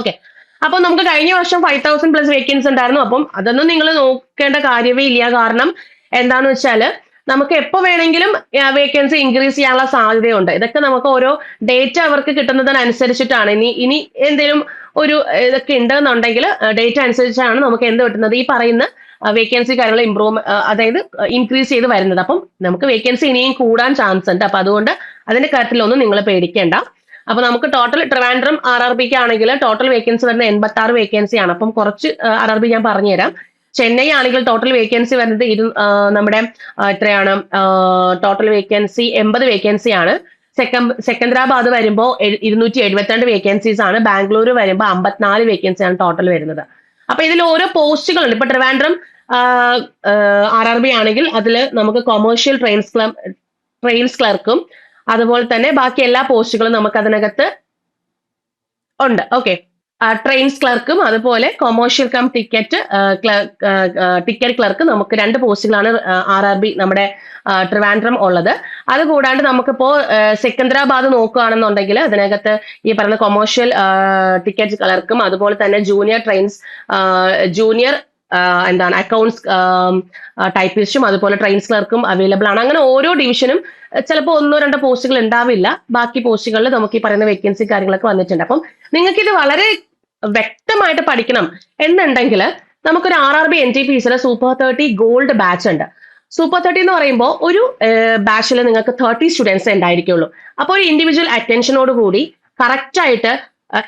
ഓക്കെ, അപ്പൊ നമുക്ക് കഴിഞ്ഞ വർഷം 5000+ വേക്കൻസി ഉണ്ടായിരുന്നു. അപ്പം അതൊന്നും നിങ്ങൾ നോക്കേണ്ട കാര്യമേ ഇല്ല. കാരണം എന്താന്ന് വെച്ചാൽ നമുക്ക് എപ്പോ വേണമെങ്കിലും വേക്കൻസി ഇൻക്രീസ് ചെയ്യാനുള്ള സാധ്യതയുണ്ട്. ഇതൊക്കെ നമുക്ക് ഓരോ ഡേറ്റ അവർക്ക് കിട്ടുന്നതിനനുസരിച്ചിട്ടാണ്. ഇനി എന്തെങ്കിലും ഒരു ഇതൊക്കെ ഉണ്ടെന്നുണ്ടെങ്കിൽ ഡേറ്റ അനുസരിച്ചാണ് നമുക്ക് എന്ത് കിട്ടുന്നത്, ഈ പറയുന്ന വേക്കൻസി കാര്യങ്ങൾ അതായത് ഇൻക്രീസ് ചെയ്ത് വരുന്നത്. അപ്പം നമുക്ക് വേക്കൻസി ഇനിയും കൂടാൻ ചാൻസ് ഉണ്ട്. അപ്പൊ അതുകൊണ്ട് അതിന്റെ കാര്യത്തിലൊന്നും നിങ്ങൾ പേടിക്കേണ്ട. അപ്പൊ നമുക്ക് ടോട്ടൽ ട്രിവാൻഡ്രം RRBക്ക് ആണെങ്കിൽ ടോട്ടൽ വേക്കൻസി വരുന്നത് 86 വേക്കൻസിയാണ്. അപ്പം കുറച്ച് RRB ഞാൻ പറഞ്ഞുതരാം. ചെന്നൈ ആണെങ്കിൽ ടോട്ടൽ വേക്കൻസി വരുന്നത് നമ്മുടെ എത്രയാണ്, ടോട്ടൽ വേക്കൻസി 80 വേക്കൻസിയാണ്. സെക്കന്ദരാബാദ് വരുമ്പോൾ 272 വേക്കൻസീസ് ആണ്. ബാംഗ്ലൂർ വരുമ്പോൾ 54 വേക്കൻസിയാണ് ടോട്ടൽ വരുന്നത്. അപ്പൊ ഇതിൽ ഓരോ പോസ്റ്റുകളുണ്ട്. ഇപ്പൊ ട്രിവാൻഡ്രം RRB ആണെങ്കിൽ അതിൽ നമുക്ക് കൊമേഴ്ഷ്യൽ ട്രെയിൻസ് ക്ലർക്കും അതുപോലെ തന്നെ ബാക്കി എല്ലാ പോസ്റ്റുകളും നമുക്ക് അതിനകത്ത് ഉണ്ട്. ഓക്കെ, ട്രെയിൻസ് ക്ലർക്കും അതുപോലെ കൊമേഴ്ഷ്യൽ കം ടിക്കറ്റ് ക്ലർക്ക് നമുക്ക് 2 പോസ്റ്റുകളാണ് RRB നമ്മുടെ ട്രിവാൻഡ്രം ഉള്ളത്. അത് കൂടാണ്ട് നമുക്കിപ്പോ സെക്കന്ദരാബാദ് നോക്കുകയാണെന്നുണ്ടെങ്കിൽ അതിനകത്ത് ഈ പറയുന്ന കൊമേഴ്ഷ്യൽ ടിക്കറ്റ് ക്ലർക്കും അതുപോലെ തന്നെ ജൂനിയർ അക്കൗണ്ട്സ് ടൈപ്പിസ്റ്റും അതുപോലെ ട്രെയിൻസ് ക്ലർക്കും അവൈലബിൾ ആണ്. അങ്ങനെ ഓരോ ഡിവിഷനും ചിലപ്പോൾ 1-2 പോസ്റ്റുകൾ ഉണ്ടാവില്ല. ബാക്കി പോസ്റ്റുകളിൽ നമുക്ക് ഈ പറയുന്ന വേക്കൻസി കാര്യങ്ങളൊക്കെ വന്നിട്ടുണ്ട്. അപ്പം നിങ്ങൾക്ക് ഇത് വളരെ വ്യക്തമായിട്ട് പഠിക്കണം എന്നുണ്ടെങ്കിൽ നമുക്കൊരു RRB NTPCയുടെ സൂപ്പർ 30 ഗോൾഡ് ബാച്ച് ഉണ്ട്. സൂപ്പർ 30 എന്ന് പറയുമ്പോൾ ഒരു ബാച്ചിൽ നിങ്ങൾക്ക് 30 സ്റ്റുഡൻസ് ഉണ്ടായിരിക്കുള്ളൂ. അപ്പോൾ ഒരു ഇൻഡിവിജ്വൽ അറ്റൻഷനോട് കൂടി കറക്റ്റ് ആയിട്ട്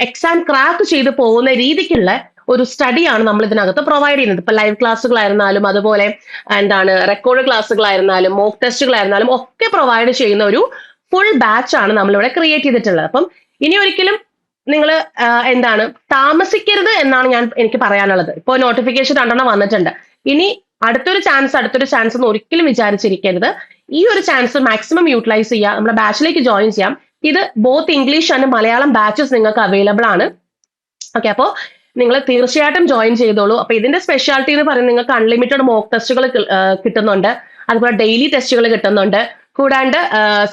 എക്സാം ക്രാക്ക് ചെയ്ത് പോകുന്ന രീതിക്കുള്ള ഒരു സ്റ്റഡിയാണ് നമ്മൾ ഇതിനകത്ത് പ്രൊവൈഡ് ചെയ്യുന്നത്. ഇപ്പൊ ലൈവ് ക്ലാസ്സുകളായിരുന്നാലും അതുപോലെ റെക്കോർഡ് ക്ലാസ്സുകളായിരുന്നാലും മോക്ക് ടെസ്റ്റുകളായിരുന്നാലും ഒക്കെ പ്രൊവൈഡ് ചെയ്യുന്ന ഒരു ഫുൾ ബാച്ച് ആണ് നമ്മളിവിടെ ക്രിയേറ്റ് ചെയ്തിട്ടുള്ളത്. അപ്പം ഇനി ഒരിക്കലും നിങ്ങൾ താമസിക്കരുത് എന്നാണ് എനിക്ക് പറയാനുള്ളത്. ഇപ്പോൾ നോട്ടിഫിക്കേഷൻ 2 വന്നിട്ടുണ്ട്. ഇനി അടുത്തൊരു ചാൻസ് എന്ന് ഒരിക്കലും വിചാരിച്ചിരിക്കരുത്. ഈ ഒരു ചാൻസ് മാക്സിമം യൂട്ടിലൈസ് ചെയ്യുക. നമ്മുടെ ബാച്ചിലേക്ക് ജോയിൻ ചെയ്യാം. ഇത് both English and Malayalam batches നിങ്ങൾക്ക് അവൈലബിൾ ആണ്. ഓക്കെ, അപ്പോൾ നിങ്ങൾ തീർച്ചയായിട്ടും ജോയിൻ ചെയ്തോളൂ. അപ്പൊ ഇതിന്റെ സ്പെഷ്യാലിറ്റി എന്ന് പറയുന്നത് നിങ്ങൾക്ക് അൺലിമിറ്റഡ് മോക്ക് ടെസ്റ്റുകൾ കിട്ടുന്നുണ്ട്, അതുപോലെ ഡെയിലി ടെസ്റ്റുകൾ കിട്ടുന്നുണ്ട്, കൂടാണ്ട്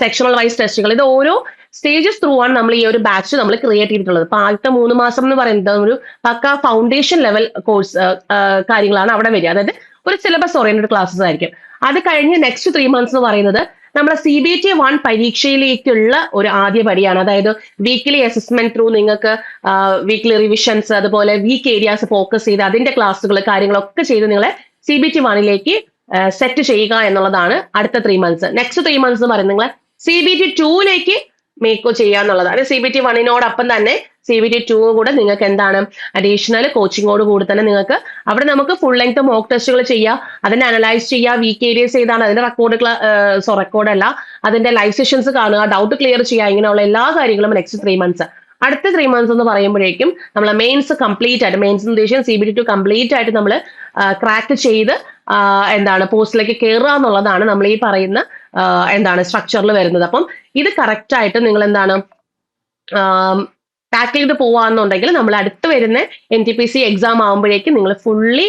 സെക്ഷണൽ വൈസ് ടെസ്റ്റുകൾ. ഇത് ഓരോ സ്റ്റേജസ് ത്രൂ ആണ് നമ്മൾ ഈ ഒരു ബാച്ച് നമ്മൾ ക്രിയേറ്റ് ചെയ്തിട്ടുള്ളത്. അപ്പൊ ആദ്യത്തെ 3 മാസം എന്ന് പറയുന്നത് ഒരു പക്ക ഫൗണ്ടേഷൻ ലെവൽ കോഴ്സ് കാര്യങ്ങളാണ് അവിടെ വരിക. അതായത് ഒരു സിലബസ് ഓറിയന്റഡ് ക്ലാസ്സസ് ആയിരിക്കും. അത് കഴിഞ്ഞ് നെക്സ്റ്റ് 3 months എന്ന് പറയുന്നത് നമ്മുടെ CBT-1 പരീക്ഷയിലേക്കുള്ള ഒരു ആദ്യ പടിയാണ്. അതായത് വീക്ക്ലി അസസ്മെന്റ് ത്രൂ നിങ്ങൾക്ക് വീക്ക്ലി റിവിഷൻസ്, അതുപോലെ വീക്ക് ഏരിയാസ് ഫോക്കസ് ചെയ്ത് അതിന്റെ ക്ലാസ്സുകൾ കാര്യങ്ങളൊക്കെ ചെയ്ത് നിങ്ങളെ CBT-1ലേക്ക് സെറ്റ് ചെയ്യുക എന്നുള്ളതാണ് അടുത്ത 3 months. നെക്സ്റ്റ് 3 months എന്ന് പറയുന്നത് നിങ്ങളെ CBT-2ലേക്ക് മേക്കോ ചെയ്യുക എന്നുള്ളതാണ്. CBT-1നോടൊപ്പം തന്നെ CBT-2 കൂടെ നിങ്ങൾക്ക് എന്താണ് അഡീഷണൽ കോച്ചിങ്ങോട് കൂടി തന്നെ നിങ്ങൾക്ക് അവിടെ നമുക്ക് ഫുൾ ലെങ്ത് മോക്ക് ടെസ്റ്റുകൾ ചെയ്യുക, അതിനെ അനലൈസ് ചെയ്യുക, വീക്ക് ഏരിയസ് ഏതാണ്, അതിന്റെ റെക്കോർഡല്ല അതിന്റെ ലൈവ് സെഷൻസ് കാണുക, ഡൗട്ട് ക്ലിയർ ചെയ്യുക, ഇങ്ങനെയുള്ള എല്ലാ കാര്യങ്ങളും നെക്സ്റ്റ് 3 months. അടുത്ത 3 months എന്ന് പറയുമ്പോഴേക്കും നമ്മൾ മെയിൻസ് കംപ്ലീറ്റ് ആയിട്ട്, മെയിൻസ് ഉദ്ദേശം CBT-2 കംപ്ലീറ്റ് ആയിട്ട് നമ്മൾ ക്രാക്ക് ചെയ്ത് എന്താണ് പോസ്റ്റിലേക്ക് കയറുക എന്നുള്ളതാണ് നമ്മൾ ഈ പറയുന്ന എന്താണ് സ്ട്രക്ചറിൽ വരുന്നത്. അപ്പം ഇത് കറക്റ്റ് ആയിട്ട് നിങ്ങൾ എന്താണ് ടാക്കിൾ ചെയ്ത് പോവാന്നുണ്ടെങ്കിൽ നമ്മൾ അടുത്ത് വരുന്ന NTPC എക്സാം ആകുമ്പോഴേക്കും നിങ്ങൾ ഫുള്ളി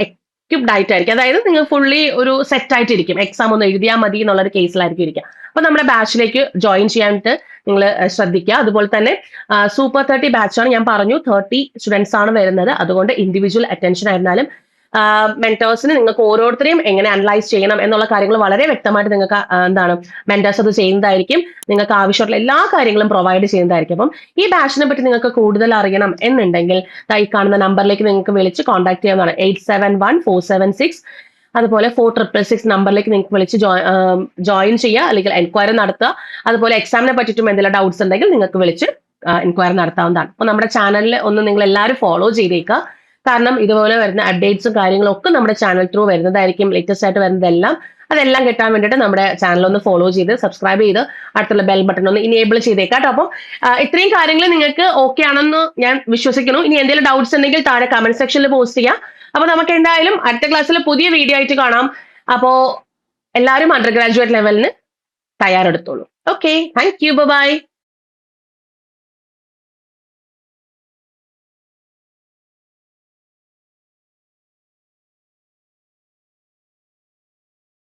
എക്യുപ്ഡ് ആയിട്ടായിരിക്കും. അതായത് നിങ്ങൾ ഫുള്ളി ഒരു സെറ്റ് ആയിട്ടിരിക്കും, എക്സാം ഒന്ന് എഴുതിയാൽ മതി എന്നുള്ള ഒരു കേസിലായിരിക്കും ഇരിക്കുക. അപ്പൊ നമ്മുടെ ബാച്ചിലേക്ക് ജോയിൻ ചെയ്യാനായിട്ട് നിങ്ങൾ ശ്രദ്ധിക്കുക. അതുപോലെ തന്നെ സൂപ്പർ 30 ബാച്ചാണ്, ഞാൻ പറഞ്ഞു 30 സ്റ്റുഡൻസ് ആണ് വരുന്നത്. അതുകൊണ്ട് ഇൻഡിവിജ്വൽ അറ്റൻഷൻ ആയിരുന്നാലും മെന്റേഴ്സിന് നിങ്ങൾക്ക് ഓരോരുത്തരെയും എങ്ങനെ അനലൈസ് ചെയ്യണം എന്നുള്ള കാര്യങ്ങൾ വളരെ വ്യക്തമായിട്ട് നിങ്ങൾക്ക് എന്താണ് മെന്റേഴ്സ് അത് ചെയ്യുന്നതായിരിക്കും. നിങ്ങൾക്ക് ആവശ്യമുള്ള എല്ലാ കാര്യങ്ങളും പ്രൊവൈഡ് ചെയ്യുന്നതായിരിക്കും. അപ്പം ഈ ബാച്ചിനെ പറ്റി നിങ്ങൾക്ക് കൂടുതൽ അറിയണം എന്നുണ്ടെങ്കിൽ ഈ കാണുന്ന നമ്പറിലേക്ക് നിങ്ങൾക്ക് വിളിച്ച് കോൺടാക്ട് ചെയ്യാവുന്നതാണ്. 871476 അതുപോലെ 4666 നമ്പറിലേക്ക് നിങ്ങൾക്ക് വിളിച്ച് ജോയിൻ ചെയ്യുക, അല്ലെങ്കിൽ എൻക്വയറി നടത്തുക. അതുപോലെ എക്സാമിനെ പറ്റിയിട്ടും എന്തെങ്കിലും ഡൗട്ട്സ് ഉണ്ടെങ്കിൽ നിങ്ങൾക്ക് വിളിച്ച് എൻക്വയറി നടത്താവുന്നതാണ്. അപ്പോൾ നമ്മുടെ ചാനലിൽ ഒന്ന് നിങ്ങൾ എല്ലാവരും ഫോളോ ചെയ്തേക്കുക. കാരണം ഇതുപോലെ വരുന്ന അപ്ഡേറ്റ്സും കാര്യങ്ങളും ഒക്കെ നമ്മുടെ ചാനൽ ത്രൂ വരുന്നതായിരിക്കും. ലേറ്റസ്റ്റ് ആയിട്ട് വരുന്നതെല്ലാം അതെല്ലാം കിട്ടാൻ വേണ്ടിയിട്ട് നമ്മുടെ ചാനൽ ഒന്ന് ഫോളോ ചെയ്ത് സബ്സ്ക്രൈബ് ചെയ്ത് അടുത്തുള്ള ബെൽ ബട്ടൺ ഒന്ന് ഇനേബിൾ ചെയ്തേക്കാം കേട്ടോ. അപ്പം ഇത്രയും കാര്യങ്ങൾ നിങ്ങൾക്ക് ഓക്കെ ആണെന്ന് ഞാൻ വിശ്വസിക്കുന്നു. ഇനി എന്തെങ്കിലും ഡൗട്ട്സ് ഉണ്ടെങ്കിൽ താഴെ കമന്റ് സെക്ഷനിൽ പോസ്റ്റ് ചെയ്യാം. അപ്പൊ നമുക്ക് എന്തായാലും അടുത്ത ക്ലാസ്സിൽ പുതിയ വീഡിയോ ആയിട്ട് കാണാം. അപ്പോ എല്ലാവരും അണ്ടർ ഗ്രാജുവേറ്റ് ലെവലിന് തയ്യാറെടുത്തോളൂ. Okay, thank you, by.